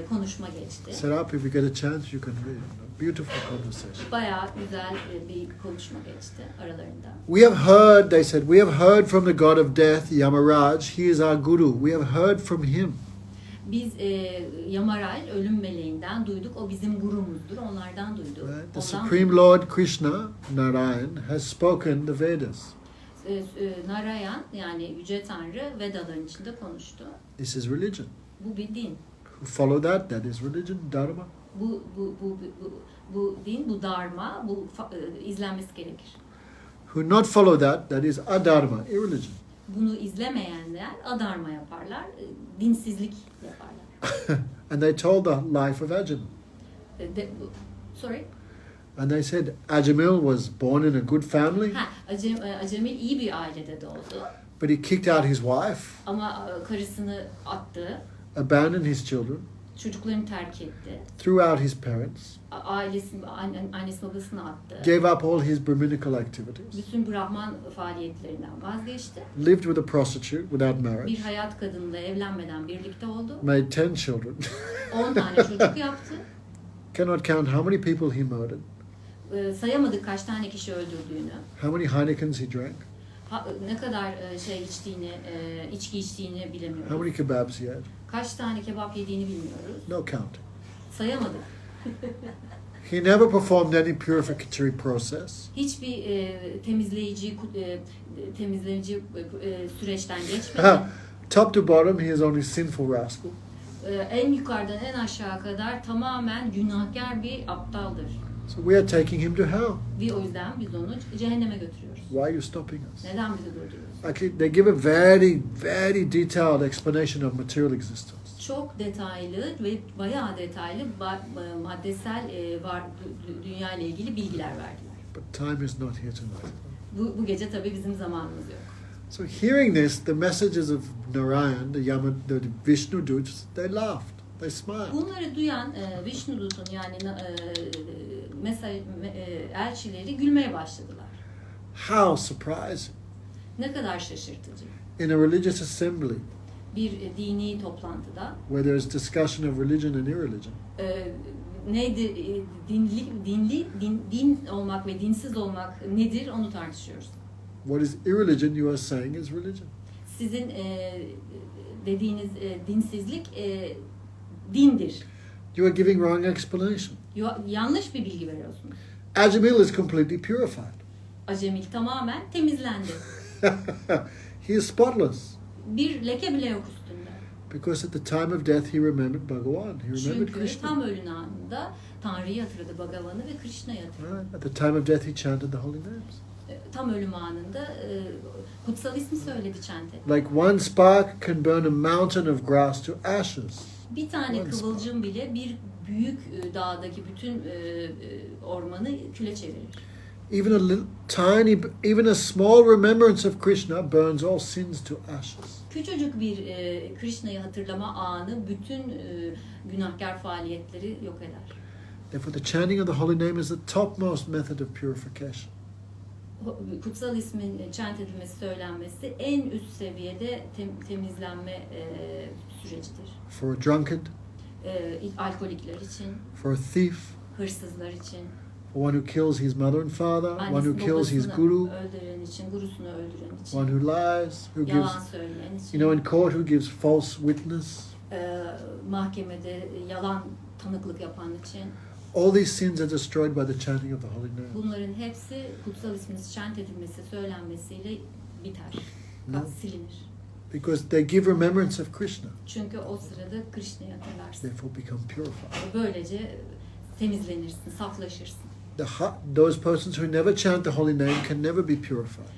konuşma geçti. Set up, if you get a chance, you can read. Beautiful conversation. Bayağı güzel bir konuşma geçti aralarında. We have heard, they said, we have heard from the god of death, Yamaraj. He is our guru. We have heard from him. Biz Yamaral, ölüm meleğinden duyduk. O bizim gurumuzdur. Onlardan duyduk. Right? The Ondan Supreme Lord Krishna, Narayan, has spoken the Vedas. Narayan, yani Yüce Tanrı Vedaların içinde konuştu. This is religion. Bu bir din. Who follow that? That is religion, dharma. Bu din, bu dharma, bu izlenmesi gerekir. Who not follow that? That is adharma, irreligion. Bunu izlemeyenler adharma yaparlar, dinsizlik yaparlar. And they told the life of Ajamil. Sorry? And they said Ajamil was born in a good family, Acemil iyi bir ailede doğdu. but he kicked out his wife, Ama karısını attı, abandoned his children, çocuklarını terk etti. threw out his parents, Annesi babasını attı. gave up all his Brahminical activities, Bütün Brahman faaliyetlerinden vazgeçti. lived with a prostitute without Bir marriage, hayat kadınla evlenmeden birlikte oldu. made 10 children, 10 tane çocuk yaptı. cannot count how many people he murdered, Sayamadık kaç tane kişi öldürdüğünü. how many Heinekens he drank, Ne kadar içki içtiğini how bilemiyoruz. many kebabs he had. Kaç tane kebap yediğini bilmiyoruz. No counting. Sayamadık. He never performed any purificatory process. Hiçbir temizleyici süreçten geçmedi. Top to bottom, he is only sinful rascal. En yukarıdan en aşağı kadar tamamen günahkar bir aptaldır. So we are taking him to hell. Ve o yüzden biz onu cehenneme götürüyoruz. Why are you stopping us? Neden bizi durduruyorsunuz? Actually, they give a very, very detailed explanation of material existence. Çok detaylı ve bayağı detaylı maddesel dünya ile ilgili bilgiler verdiler. But time is not here tonight. Bu gece tabii bizim zamanımız yok. So hearing this, the messages of Narayan, the Vishnu dudes, they laughed, they smiled. Bunları duyan Vishnudut'un yani elçileri gülmeye başladılar. How surprising. Ne kadar şaşırtıcı. In a religious assembly, Bir dini toplantıda where there is discussion of religion and irreligion, neydi din olmak ve dinsiz olmak nedir onu tartışıyoruz. what is irreligion you are saying is religion. Sizin dediğiniz dinsizlik dindir. You are giving wrong explanation. Yanlış bir bilgi veriyorsunuz. Ajamil is completely purified. Acemil tamamen temizlendi. He is spotless. Bir leke bile yok üstünde. Because at the time of death he remembered Bhagavan. He remembered Çünkü Krishna. tam ölüm anında Tanrı'yı hatırladı, Bhagavan'ı ve Krishna'yı hatırladı. Right? At the time of death he chanted the holy names. Tam ölüm anında kutsal ismi söyledi chant etti. Like one spark can burn a mountain of grass to ashes. Bir tane kıvılcım bile bir büyük dağdaki bütün ormanı küle çevirir. Even a little, tiny, even a small remembrance of Krishna burns all sins to ashes. Küçücük bir Krishna'yı hatırlama anı bütün günahkar faaliyetleri yok eder. Therefore the chanting of the holy name is the topmost method of purification. Kutsal ismin chant edilmesi, söylenmesi en üst seviyede temizlenme sürecidir. For a drunkard, Alkolikler için, for a thief, hırsızlar için, for one who kills his mother and father, one who annesini kills his babasını guru, öldüren için, gurusunu öldüren için, one who lies, who gives, yalan söyleyen için, in court who gives false witness. mahkemede yalan tanıklık yapan için. All these sins are destroyed by the chanting of the holy name. Bunların hepsi kutsal ismin chant edilmesi, söylenmesiyle biter, No. silinir. Because they give remembrance of Krishna. Çünkü o sırada Krishna'yı hatırlarsın. Therefore become purified. Böylece temizlenirsin, saflaşırsın. Those persons who never chant the holy name can never be purified.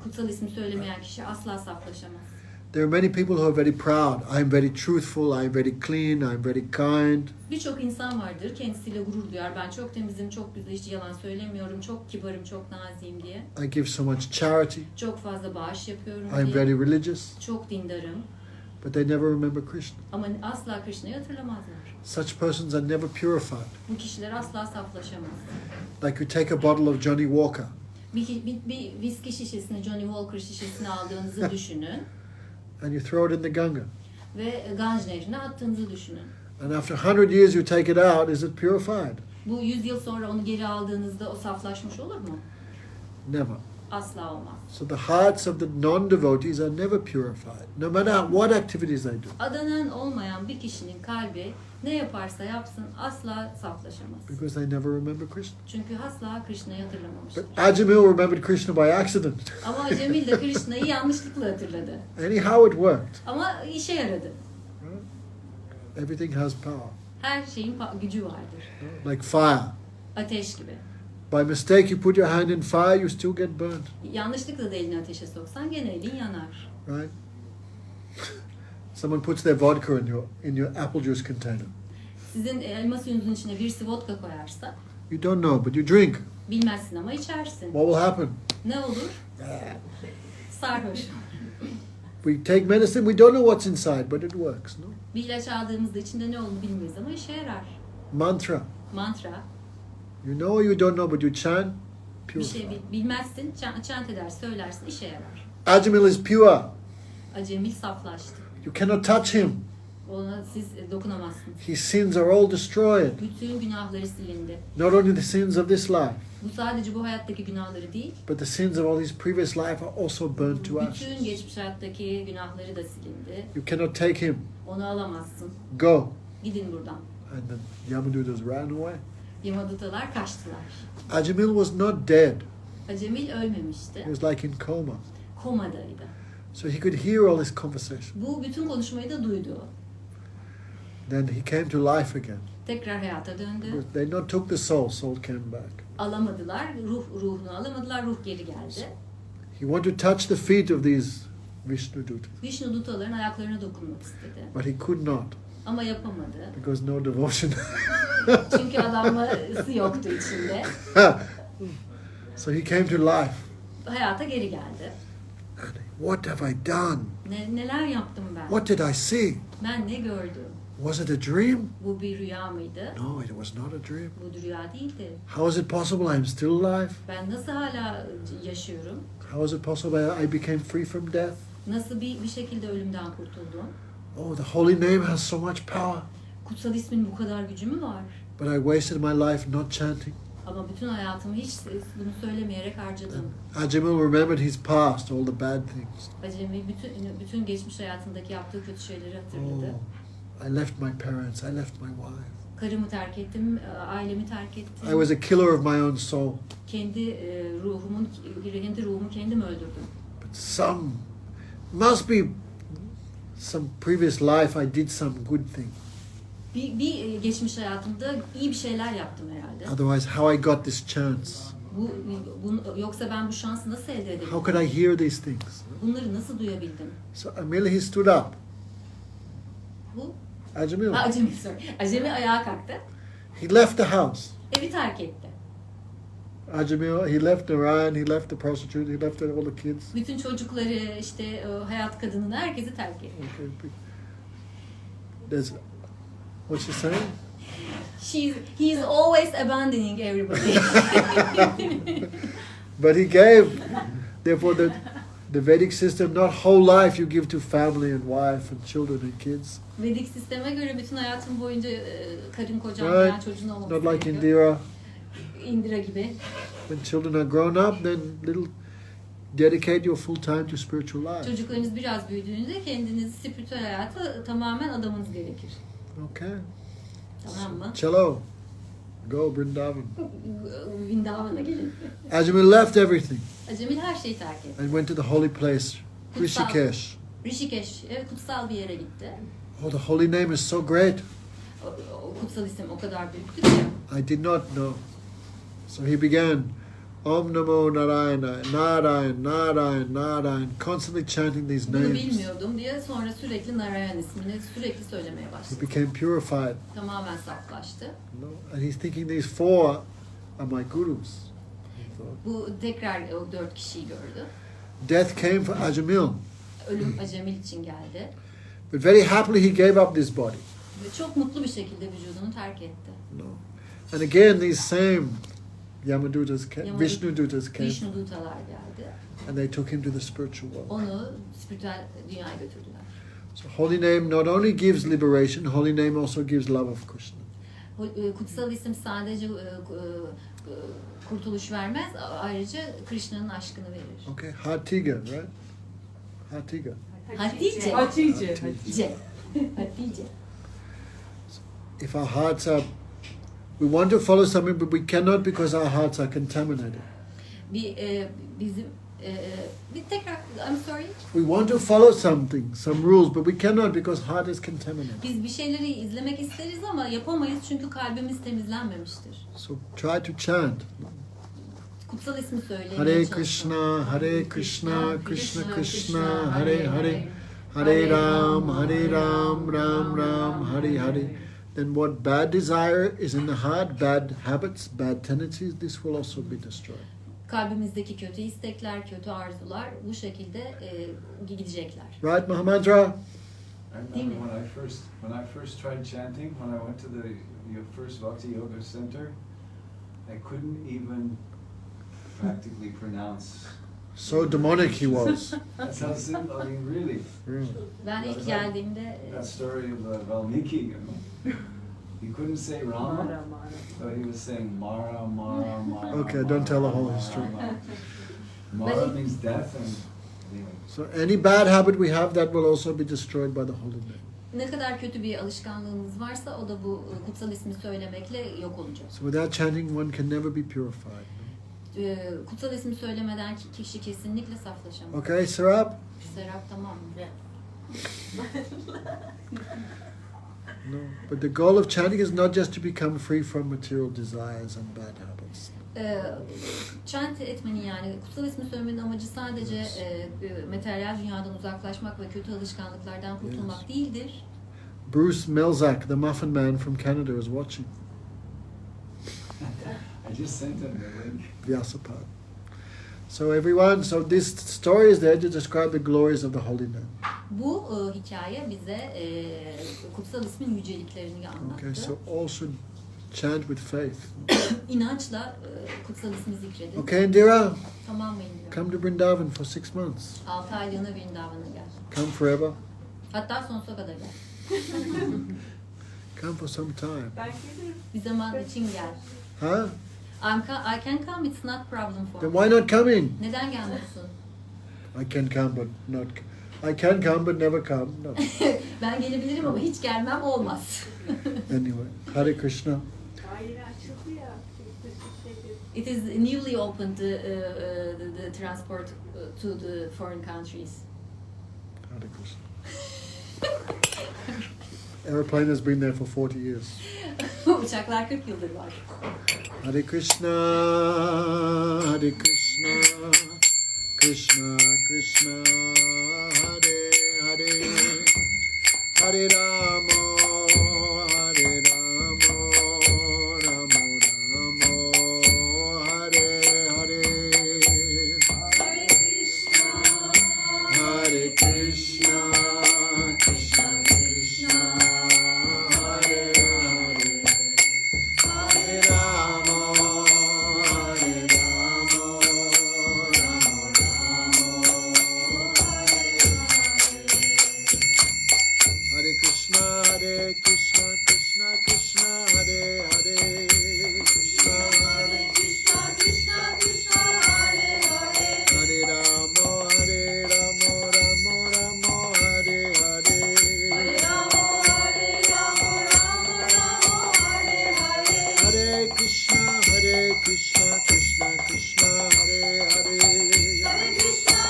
Kutsal ismi söylemeyen kişi asla saflaşamaz. There are many people who are very proud. I am very truthful, I am very clean, I am very kind. Birçok insan vardır kendisiyle gurur duyar. Ben çok temizim, çok güzel, hiç yalan söylemiyorum, çok kibarım, çok naziyim diye. I give so much charity. Çok fazla bağış yapıyorum I am diye. very religious. Çok dindarım. But they never remember Krishna. Ama asla Krishna'yı hatırlamazlar. Such persons are never purified. Bu kişiler asla saflaşamaz. Like you take a bottle of Johnny Walker Bir viski şişesini, Johnny Walker şişesini aldığınızı düşünün. and you throw it in the Ganga. Ve Ganj nehrine attığınızı düşünün. And after 100 years you take it out, is it purified? Bu 100 yıl sonra onu geri aldığınızda o saflaşmış olur mu? Never. Asla olmaz. So the hearts of the non-devotees are never purified, no matter what activities they do. Adanan olmayan bir kişinin kalbi ne yaparsa yapsın asla saflaşamaz. Because they never remember Krishna. Çünkü asla Krishna'yı hatırlamamıştır. But Ajamila remembered Krishna by accident. Ama Ajamil de Krishna'yı yanlışlıkla hatırladı. Anyhow it worked. Ama işe yaradı. Everything has power. Her şeyin gücü vardır. Like fire. Ateş gibi. By mistake you put your hand in fire, you still get burned. Yanlışlıkla da elini ateşe soksan gene elin yanar. Right? Someone puts their vodka in your apple juice container. Sizin elma suyunuzun içine birisi vodka koyarsa You don't know, but you drink. bilmezsin ama içersin. What will happen? Ne olur? Sarhoş. We take medicine, we don't know what's inside, but it works. No? Bir ilaç aldığımızda içinde ne olduğunu bilmeyiz ama işe yarar. Mantra. Mantra. You know or you don't know, but you chant, Bir şey purified. bilmezsin, chant eder, söylersin, işe yarar. Ajamil is pure. Acemil saflaştı. You cannot touch him. Ona siz dokunamazsınız. His sins are all destroyed. Bütün günahları silindi. Not only the sins of this life, Bu sadece bu hayattaki günahları değil, but the sins of all his previous life are also burnt to us. bütün geçmiş hayattaki günahları da silindi. You cannot take him. Onu alamazsın. Go. Gidin buradan. And the Yamadutas ran away. Yamadutalar kaçtılar. Ajamil was not dead. Acemil ölmemişti. He was like in coma. Komadaydı. So he could hear all this conversation. Bu bütün konuşmayı da duydu. Then he came to life again. Tekrar hayata döndü. They not took the soul, soul came back. Alamadılar. Ruhunu alamadılar. Ruh geri geldi. He wanted to touch the feet of these Vishnu Dutas, Vishnu dutaların ayaklarına dokunmak istedi. but he could not Ama yapamadı. because no devotion. Çünkü adamlısı yoktu içinde. So he came to life. Hayata geri geldi. And what have I done? Neler yaptım ben? What did I see? Ben ne gördüm? Was it a dream? Bu bir rüya mıydı? No, it was not a dream. Bu rüya değildi. How is it possible I'm still alive? Ben nasıl hala yaşıyorum? How is it possible I became free from death? Nasıl bir şekilde ölümden kurtuldum? Oh, the holy name has so much power. Kutsal ismin bu kadar gücü mü var? But I wasted my life not chanting. Ama bütün hayatımı hiç bunu söylemeyerek harcadım. Ajamil remembered his past, all the bad things. Acemi bütün geçmiş hayatındaki yaptığı kötü şeyleri hatırladı. Oh, I left my parents, I left my wife. Karımı terk ettim, ailemi terk ettim. I was a killer of my own soul. Kendi ruhumu kendim öldürdüm. But must be some previous life I did some good thing. Bir geçmiş hayatımda iyi bir şeyler yaptım herhalde. Otherwise, how I got this chance? Yoksa ben bu şansı nasıl elde edebilirim? How could I hear these things? Bunları nasıl duyabildim? So Ajamila, he stood up. Bu? Ajamila. Acemi, sorry. Acemi ayağa kalktı. He left the house. Evi terk etti. Ajamila, he left Narayan, he left the prostitute, he left all the kids. Bütün çocukları, işte hayat kadınını, herkesi terk etti. Okay. There's, what's she saying? He's always abandoning everybody. But he gave, therefore the Vedic system, not whole life you give to family and wife and children and kids. Vedik sisteme göre bütün hayatın boyunca karın kocan Right. veya çocuğun olması Not like gerekiyor. Indira. Indira gibi. When children are grown up, then dedicate your full time to spiritual life. Çocuklarınız biraz büyüdüğünde kendinizi spiritüel hayata tamamen adamanız gerekir. Okay. Tamam mı? Chalo. Go Vrindavan. Vrindavan'a gelin. Ajamil left everything Acemil her şeyi terk etti. and went to the holy place, Kutsal. Rishikesh. Rishikesh, kutsal bir yere gitti. Oh, the holy name is so great. O kutsal isim o kadar büyüktü ki. I did not know. So he began, Om Namo Narayana, Narayan, Narayan, Narayan, constantly chanting these Bunu names. bilmiyordum diye sonra sürekli Narayan ismini sürekli söylemeye He başladı. became purified. Tamamen saflaştı. And he's thinking these four are my gurus. He thought. Bu tekrar o 4 kişiyi gördü. Death came for Ajamil. Ölüm Acemil için geldi. But very happily he gave up this body. Ve çok mutlu bir şekilde vücudunu terk etti. No. And again, these same Yamadutas came, Vishnudutas came, Vishnu Dutalar geldi. and they took him to the spiritual world. Onu spiritüel dünyaya götürdüler. So holy name not only gives liberation, holy name also gives love of Krishna. Kutsal isim sadece kurtuluş vermez, ayrıca Krishna'nın aşkını verir. Okay, Hatiga, right? Hatiga. Hatice. Hatice. Hatice. Hatice. If our hearts are, we want to follow something, but we cannot because our hearts are contaminated. Bizim bir tekrar, I'm sorry. We want to follow something, some rules, but we cannot because heart is contaminated. Biz bir şeyleri izlemek isteriz ama yapamayız çünkü kalbimiz temizlenmemiştir. So try to chant. Kutsal ismi söylemeye Hare çalışalım. Krishna, Hare Krishna, Krishna Krishna, Hare Hare, Hare Ram, Ram Ram, Hare Hare. Then what bad desire is in the heart, bad habits, bad tendencies, this will also be destroyed. Kalbimizdeki kötü istekler, kötü arzular bu şekilde gidecekler. Right, Mahamandra? I remember when I first tried chanting, when I went to the first Bhakti Yoga Center, I couldn't even practically pronounce. So demonic he was. That's how simple. I mean, really. Really. Ben ilk geldiğimde That story of Valmiki, you know. He couldn't say Rama, but he was saying Mara, Mara, Mara. Okay, don't tell the whole history. Mara means death, and anyway. So any bad habit we have, that will also be destroyed by the holy name. ne kadar kötü bir alışkanlığımız varsa o da bu kutsal ismi söylemekle yok olacak. So without chanting, one can never be purified. Kutsal ismi söylemeden kişi kesinlikle saflaşamaz. Okay, Sarab? Serap tamam mı? No. But the goal of chanting is not just to become free from material desires and bad habits. Chant etmenin yani kutsal ismi söylemenin amacı sadece materyal dünyadan uzaklaşmak ve kötü alışkanlıklardan kurtulmak değildir. Bruce Melzak, the Muffin Man from Canada, is watching. I just sent him the link. Vyasapad. So everyone, so this story is there to describe the glories of the holy name. Bu hikaye bize kutsal ismin yüceliklerini anlattı. Okay, so all should chant with faith. İnançla kutsal ismi zikredin. Okay, Indira, Tamam mı Indira? come to Vrindavan for 6 months. 6 aylığına Vrindavan'a gel. Come forever. Hatta sonsuza kadar gel. Come for some time. Ben gelirim. Bir zaman için gel. Huh? I can come, it's not problem for Then me. why not come in? Neden gelmiyorsun? I can come, but not. I can come, but never come. No. Ben gelebilirim ama hiç gelmem olmaz. Anyway, Hare Krishna. Hayır açıldı ya. It is newly opened the transport to the foreign countries. Hare Krishna. Airplane has been there for 40 years. Uçaklar 40 yıldır var. Hare Krishna, Hare Krishna, Krishna Krishna, Hare Hare, Hare Rama, Hare Rama, Rama Rama, Hare Hare, Hare Krishna, Hare Krishna, Krishna Krishna, Hare Hare, Hare Rama, Hare Rama, Rama Rama, Hare Krishna, Hare Krishna, Krishna Krishna, Hare Hare, Krishna Hare Krishna, Krishna Krishna, Hare Hare, Hare Rama, Hare Rama, Rama Rama, Hare Hare, Hare Rama, Hare Rama, Rama Rama, Hare Hare, Hare Krishna, Krishna Krishna, Hare Hare, Hare Krishna,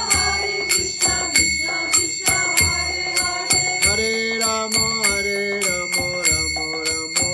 Krishna Krishna, Hare Hare, Hare Rama, Rama Rama,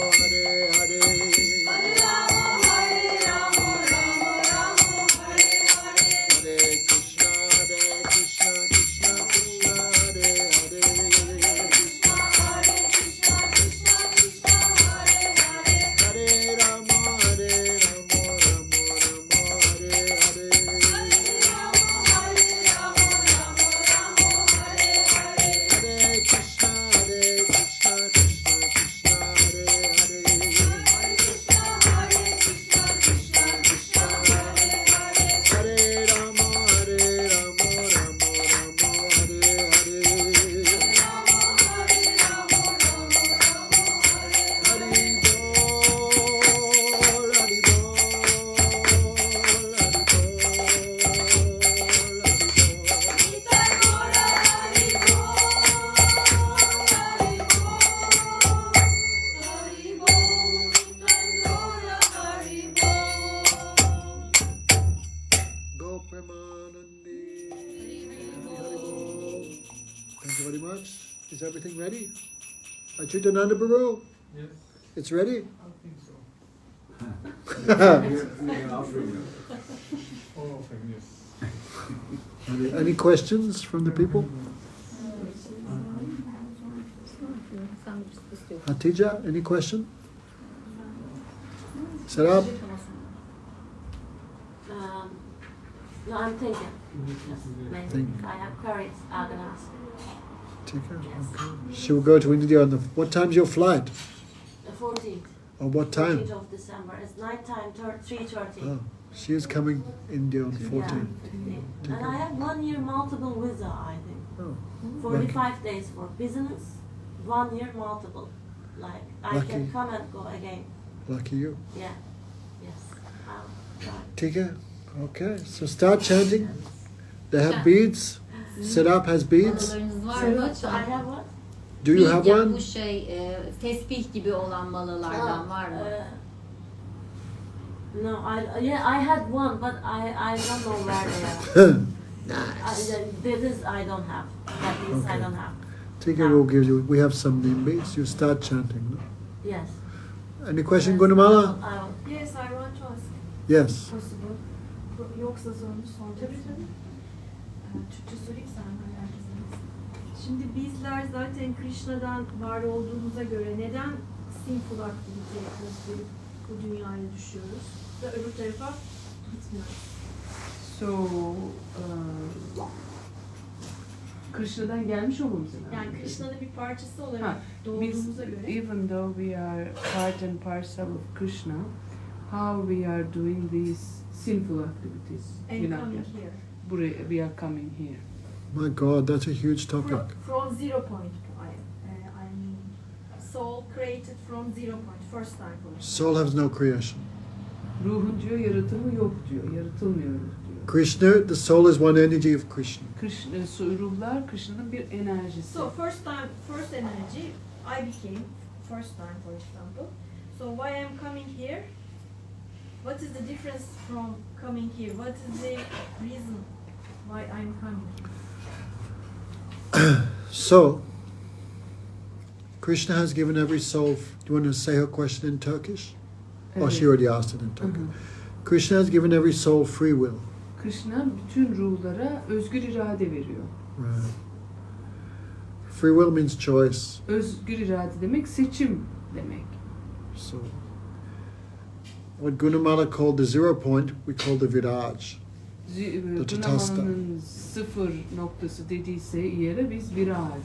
everything ready? Achutananda Baru, Yes, it's ready? I think so. All of them, yes. Any questions from the people? Hatija, any question? Serap? No, I'm thinking. Think. I have courage. I'm gonna ask. Tika, okay. She will go to India on the. What time's your flight? The 14th. Or what time? 14th of December. It's nighttime. 3:30. Oh, she is coming India on Yeah, 14th. 15th. And I have 1 year multiple visa. I think Oh, 45 days for business. 1 year multiple. Like I Lucky. can come and go again. lucky you. Yeah. Yes. I'll try. Tika, okay. So start chanting. They have beads. Serap has beads. Malalarınız var mı? So I have what? Do you have Yani one? bu tesbih gibi olan malalardan var mı? No, I had one, but I don't know where they are. This is I don't have. That means I Okay. don't have. Tika will give you. We have some neem beads. You start chanting. No? Yes. Any question, Yes, Gunamala? I will. Yes, I want to ask Yes. possible. Yoksa sorunu soracağım. Türkçe sorayım sen herkese. Şimdi bizler zaten Krishna'dan var olduğumuza göre neden sinful aktivite gösterip bu dünyaya düşüyoruz da öbür tarafa gitmiyoruz? So, Krishna'dan gelmiş olmamızın. Yani Krishna'nın bir parçası olarak Ha, biz, doğduğumuza göre even though we are part and parcel of Krishna, how we are doing these sinful activities. and You know, coming here. buraya, we are coming here. My God, that's a huge topic. From 0 point, I mean, soul created from 0 point, first time for us. Soul has no creation. Ruhun diyor yaratımı yok diyor, yaratılmıyoruz diyor. Krishna, the soul is one energy of Krishna. Krishna, ruhlar Krishna'nın bir enerjisi. So first energy, I became first time, for example. So why I'm coming here? What is the difference from coming here? What is the reason why I'm coming? So, Krishna has given every soul. Do you want to say her question in Turkish? Oh, she already asked it in Hı Turkish. hı. Krishna has given every soul free will. Krishna bütün ruhlara özgür irade veriyor. Right. Free will means choice. Özgür irade demek seçim demek. So, what Gunamala called the 0 point, we call the Viraj. Gunamala'nın sıfır noktası dediyse yere biz viraj.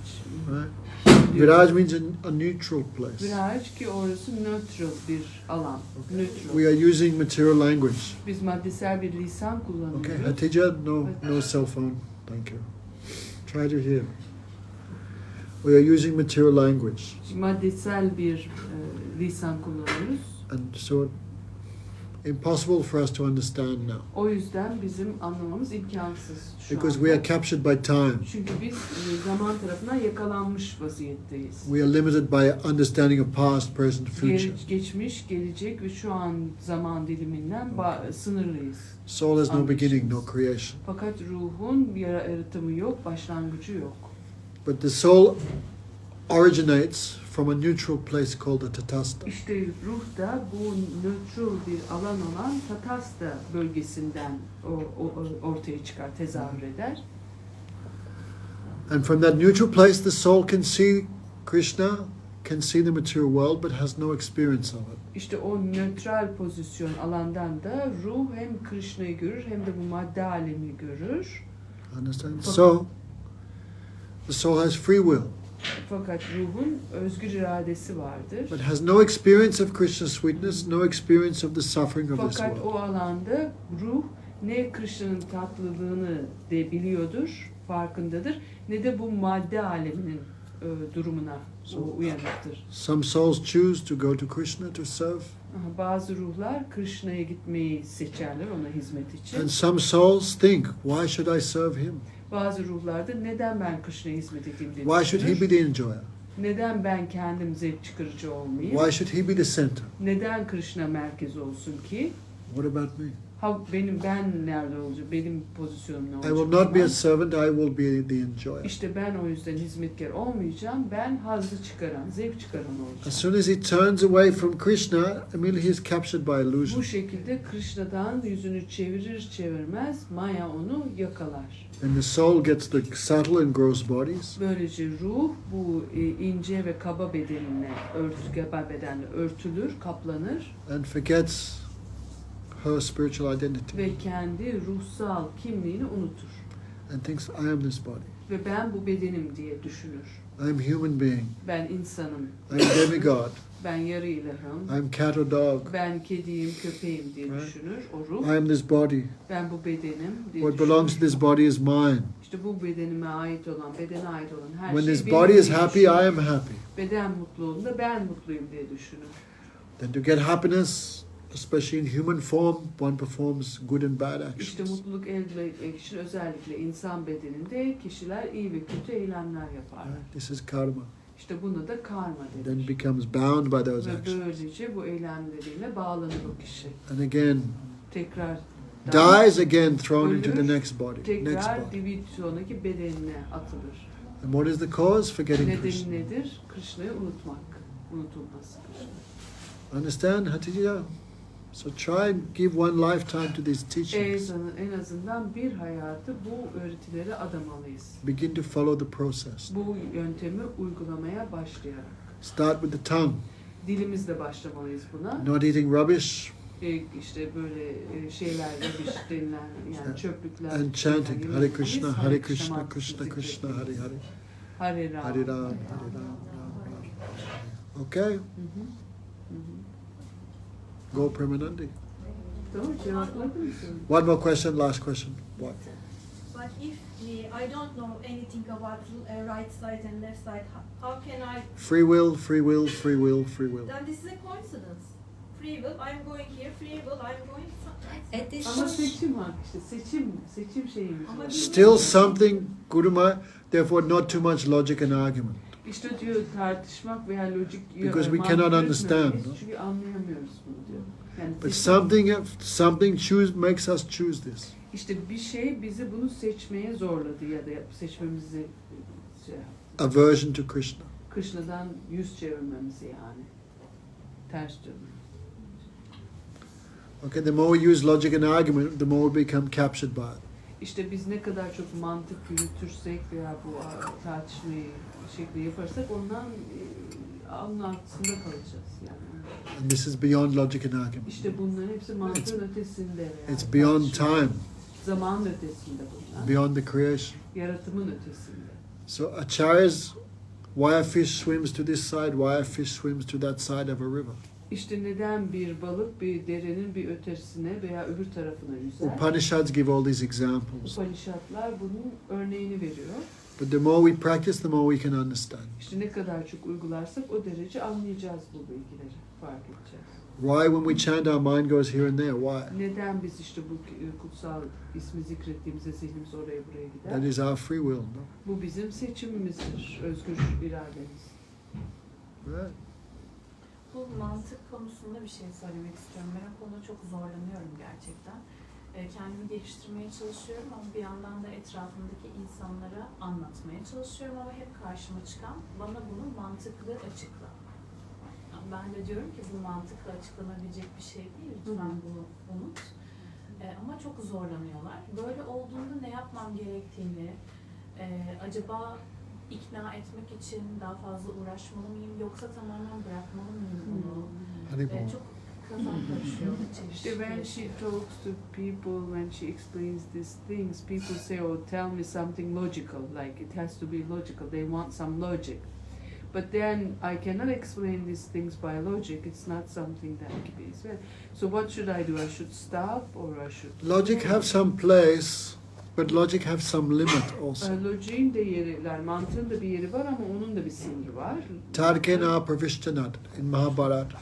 Right? Viraj means a neutral place. Viraj ki orası neutral bir alan. Neutral. We are using material language. Biz maddesel bir lisan Okay, kullanıyoruz. Hatija, no cell phone. Thank you. Try to hear. We are using material language, Maddesel bir lisan kullanıyoruz. and so impossible for us to understand now O yüzden bizim anlamamız imkansız şu because anda. we are captured by time. Çünkü biz zaman tarafından yakalanmış vaziyetteyiz. We are limited by understanding of past, present, future. Geçmiş, gelecek ve şu an zaman diliminden sınırlıyız. Soul has no Anlaşılmaz. beginning, no creation. Fakat ruhun bir yaratımı yok, başlangıcı yok. But the soul originates from a neutral place called a tatastha. İşte ruh da bu nötral bir alan olan Tatasta bölgesinden ortaya çıkar, tezahür eder. And from that neutral place, the soul can see Krishna, can see the material world, but has no experience of it. İşte o nötral pozisyon alandan da ruh hem Krishna'yı görür hem de bu madde alemi görür. Understand? So, the soul has free will, Fakat ruhun özgür iradesi vardır. but has no experience of Krishna's sweetness, no experience of the suffering of this Fakat world. o alanda ruh ne Krishna'nın tatlılığını de biliyordur, farkındadır, ne de bu madde aleminin durumuna uyanıktır. Some souls choose to go to Krishna to serve, Bazı ruhlar Krishna'ya gitmeyi seçerler ona hizmet için. and some souls think, why should I serve him? Bazı ruhlarda neden ben Krishna'ya hizmet edeyim diye Why should he düşünür. be the enjoyer? Neden ben kendim zevk çıkarıcı olmayayım? Why should he be the center? Neden Krishna merkez olsun ki? What about me? Ben nerede olacağım? Benim pozisyonum ne I olacak? will not be a Ben- servant, I will be the enjoyer. İşte ben o yüzden hizmetkar olmayacağım. Ben hazzı çıkaran, zevk çıkaran As olacağım. soon as he turns away from Krishna, immediately he is captured by illusion. Bu şekilde Krishna'dan yüzünü çevirir çevirmez Maya onu yakalar. And the soul gets the subtle and gross bodies, Böylece ruh bu ince ve kaba bedenle örtülür, kaplanır and forgets her spiritual identity ve kendi ruhsal kimliğini unutur. and thinks, I am this body. Ve ben bu bedenim diye düşünür. I am human being. Ben insanım, I am demigod. ben yarı ilahım, I am cat or dog. ben kediyim, köpeğim diye Right. düşünür o ruh. I am this body. Ben bu bedenim diye What belongs to düşünür. this body is mine. İşte bu bedenime ait olan, bedene ait olan her When şey this benim body is diye happy, I düşünür. am happy. Beden mutlu olduğunda ben mutluyum diye düşünür. Then to get happiness, especially in human form, one performs good and bad İşte actions. mutluluk elde etmek için özellikle insan bedeninde kişiler iyi ve kötü eylemler yaparlar. Right? This is karma. İşte buna da karma Then denir. becomes bound by those Ve actions. böylece bu eylemleriyle bağlanır o kişi. And again, Tekrar dies again, thrown into the ölür, next body. Next tekrar body. divizyondaki bedenine atılır. And what is the cause? Forgetting Nedeni Krishna. nedir? Krishna'yı unutmak. Unutulması Krishna. Understand, Hatija? So try and give one lifetime to these teachings. En azından bir hayatı bu öğretileri adamalıyız. Begin to follow the process. Bu yöntemi uygulamaya başlayarak. Start with the tongue. Dilimizle başlamalıyız buna. Not eating rubbish İşte böyle şeyler, rubbish denilen yani çöplükler. and chanting. Yani Hare Krishna, Hare Krishna, Krishna, Krishna Krishna, Hare Hare. Hare Ram. Hare Ram, Hare Ram, Ram Ram. Okay? Hı hı. Hı hı. Go Premanandi. Tamam, cevapladın mı sen? One more question, last question. What? But if I don't know anything about right side and left side, how can I? Free will, free will, free will, free will. Then this is a coincidence. Free will, I'm going here. Free will, I'm going. At this Ama seçim hakkı işte, seçim şeyimiz Ama var. biz- Still something, Guruma, therefore not too much logic and argument. İşte diyor tartışmak veya lojik Because we mantık cannot yürütmemeliyiz, understand, no? Çünkü anlayamıyoruz bunu diyor. Yani But seçim- something makes us choose this. İşte bir şey bizi bunu seçmeye zorladı ya da seçmemizi şey, Aversion to Krishna. Krishna'dan yüz çevirmemizi yani. Ters dönmemizi. Okay, the more we use logic and argument, the more we become captured by it. İşte biz ne kadar çok mantık yürütürsek veya bu tartışmayı şekli yaparsak ondan onun altında kalacağız yani. And this is beyond logic and argument. İşte bunların hepsi mantığın ötesinde veya It's beyond tartışma- time, Zamanın ötesinde bunlar. beyond the creation. Yaratımın ötesinde. So acharyas, why a fish swims to this side, why a fish swims to that side of a river. İşte neden bir balık bir derenin bir ötesine veya öbür tarafına yüzer? Upanishads give all these examples. Upanishadlar bunun örneğini veriyor. But the more we practice, the more we can understand. İşte ne kadar çok uygularsak o derece anlayacağız bu bilgileri, fark edeceğiz. Why, when we chant, our mind goes here and there? Why? Neden biz işte bu kutsal ismi zikrettiğimizde zihnimiz oraya buraya gider? That is our free will, no? Bu bizim seçimimizdir, özgür irademiz. Right. Bu mantık konusunda bir şey söylemek istiyorum. Ben o konuda çok zorlanıyorum gerçekten. Kendimi geliştirmeye çalışıyorum ama bir yandan da etrafımdaki insanlara anlatmaya çalışıyorum ama hep karşıma çıkan bana bunu mantıklı açıkla. Yani ben de diyorum ki bu mantıkla açıklanabilecek bir şey değil. Lütfen bunu unut. Ama çok zorlanıyorlar. Böyle olduğunda ne yapmam gerektiğini, acaba ikna etmek için daha fazla uğraşmalı mıyım yoksa tamamen bırakmalı mıyım bunu? Çok kafam karışıyor. İşte when she talks to people, when she explains these things, people say, oh, tell me something logical, like it has to be logical, they want some logic. But then I cannot explain these things by logic, it's not something that can be said. So what should I do? I should stop or I should... Logic have some place, but logic have some limit also. Logiğin de yeri, yani mantığın da bir yeri var ama onun da bir sınırı var. Tarkena pravishtanat in Mahabharata.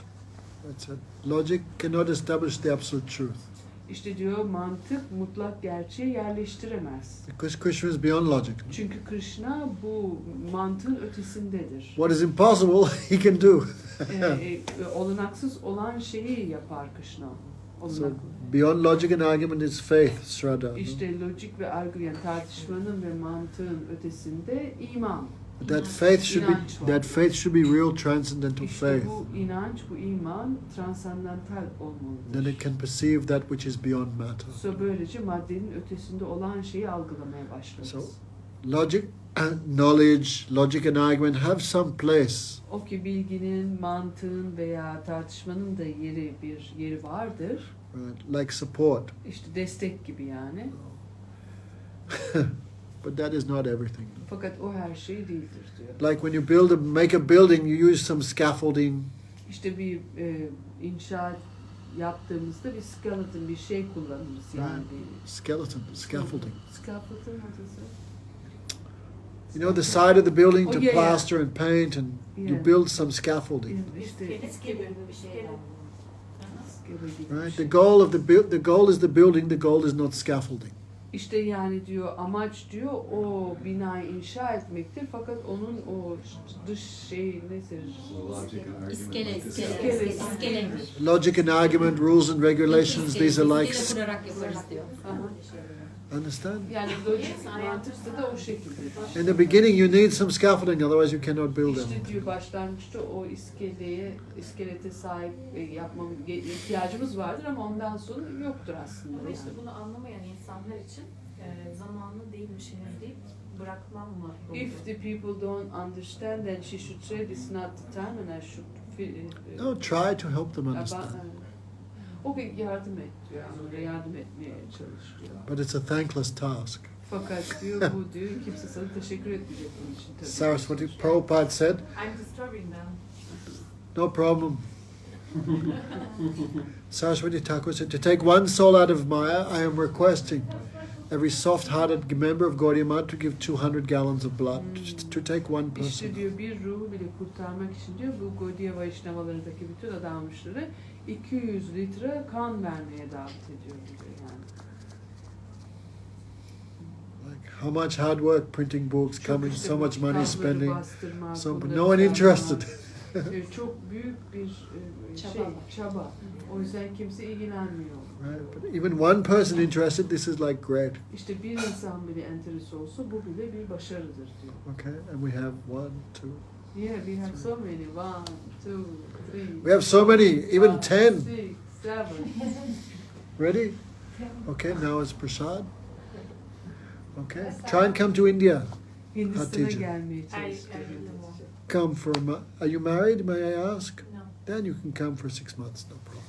That's it. Logic cannot establish the absolute truth. İşte diyor mantık mutlak gerçeği yerleştiremez. Because Krishna is beyond logic. Çünkü Krishna bu mantığın ötesindedir. What is impossible, he can do. Olanaksız olan şeyi yapar Krishna. Onun So aklı. beyond logic and argument is faith, Shraddha. No? İşte lojik ve argü yani tartışmanın ve mantığın ötesinde iman. That faith should be İnanç var. that faith should be real transcendental İşte faith. bu inanç, bu iman transandantal olmalıdır. Then it can perceive that which is beyond matter. So böylece maddenin ötesinde olan şeyi algılamaya başlarız. So logic and knowledge, logic and argument have some place. O ki bilginin, mantığın veya tartışmanın da yeri vardır. Right? Like support. İşte destek gibi yani. But that is not everything. Fakat o her şey değildir diyor. Like when you make a building, you use some scaffolding. İşte bir inşaat yaptığımızda bir skeleton, bir şey kullanırız yani bir Scaffolding. scaffolding what is it? You know the side of the building Oh, to yeah, yeah. plaster and paint, and you Yeah. build some scaffolding. İşte İskelet bir şey. Right. The goal of the goal is the building. The goal is not scaffolding. İşte yani diyor amaç diyor o binayı inşa etmektir fakat onun o dış şey neyse İskele. Logic and argument, rules and regulations. These are like. İskele kurarak yaparız diyor. Understand? yani lojik mantıkta da o şekilde. In the beginning, you need some scaffolding, otherwise you cannot build İşte anything. diyor başlangıçta o iskelete sahip ihtiyacımız vardır ama ondan sonra yoktur aslında. Ama Yani. işte bunu anlamayan insanlar için zamanlı değilmiş henüz deyip bırakmam mı? If the people don't understand, then she should say this is not the time and I should No, try to help them understand. o yardım et diyor. Onlara yardım etmeye çalış diyor. But it's a thankless task. Fakat diyor bu diyor kimse sana teşekkür etmeyecek bunun için tabii. Saraswati Prabhupada said, I'm disturbing them. no problem. Saraswati Thakur said, to take one soul out of Maya, I am requesting every soft-hearted member of Gaudiya Math to give 200 gallons of blood. To take one İşte person. diyor bir ruhu bile kurtarmak için diyor bu Gaudiya Vaishnavalarındaki bütün adanmışları 200 litre kan vermeye davet ediyor diyor yani. Like how much hard work printing books, coming, işte so bu much money kitapları spending, bastırmak, so bunları no one yazmak, interested. Çok büyük bir çaba. O yüzden kimse ilgilenmiyor. Right? But even one person interested, this is like great. İşte bir insan bile enterese olsa bu bile bir başarıdır diyor. Okay, and we have 1, 2. Yeah, we have so many. 1, 2, 3. We have so many, even 10. 6, 7. Ready? Okay, now it's Prasad. Okay, try and come to India. Hindistan'a Hatice. gelmeye I çalıştı. really won't. Come for a month. Are you married, may I ask? No. Then you can come for 6 months, no problem.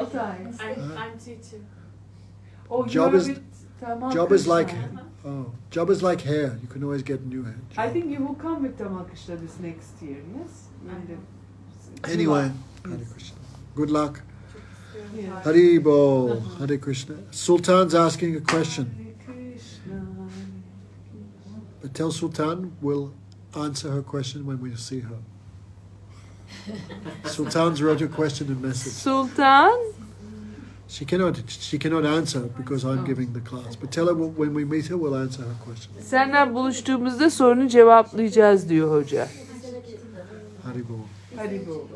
6 ay. I'm teacher. Oh, Job you're a is- bit, Tamal Job is Krishna. like, job is like hair. You can always get new hair. I think you will come with Tamal Krishna this next year, yes? Anyway, Hare Krishna. Good luck. Yeah. Hari Bol, Hare Krishna. Sultan's asking a question. Hare Krishna. But tell Sultan we'll answer her question when we see her. Sultan's wrote a question and message. Sultan. She cannot answer because I'm giving the class. But tell her when we meet her, we'll answer her question. Senden buluştuğumuzda sorunu cevaplayacağız diyor hoca. Hari Bol. Hadi bu.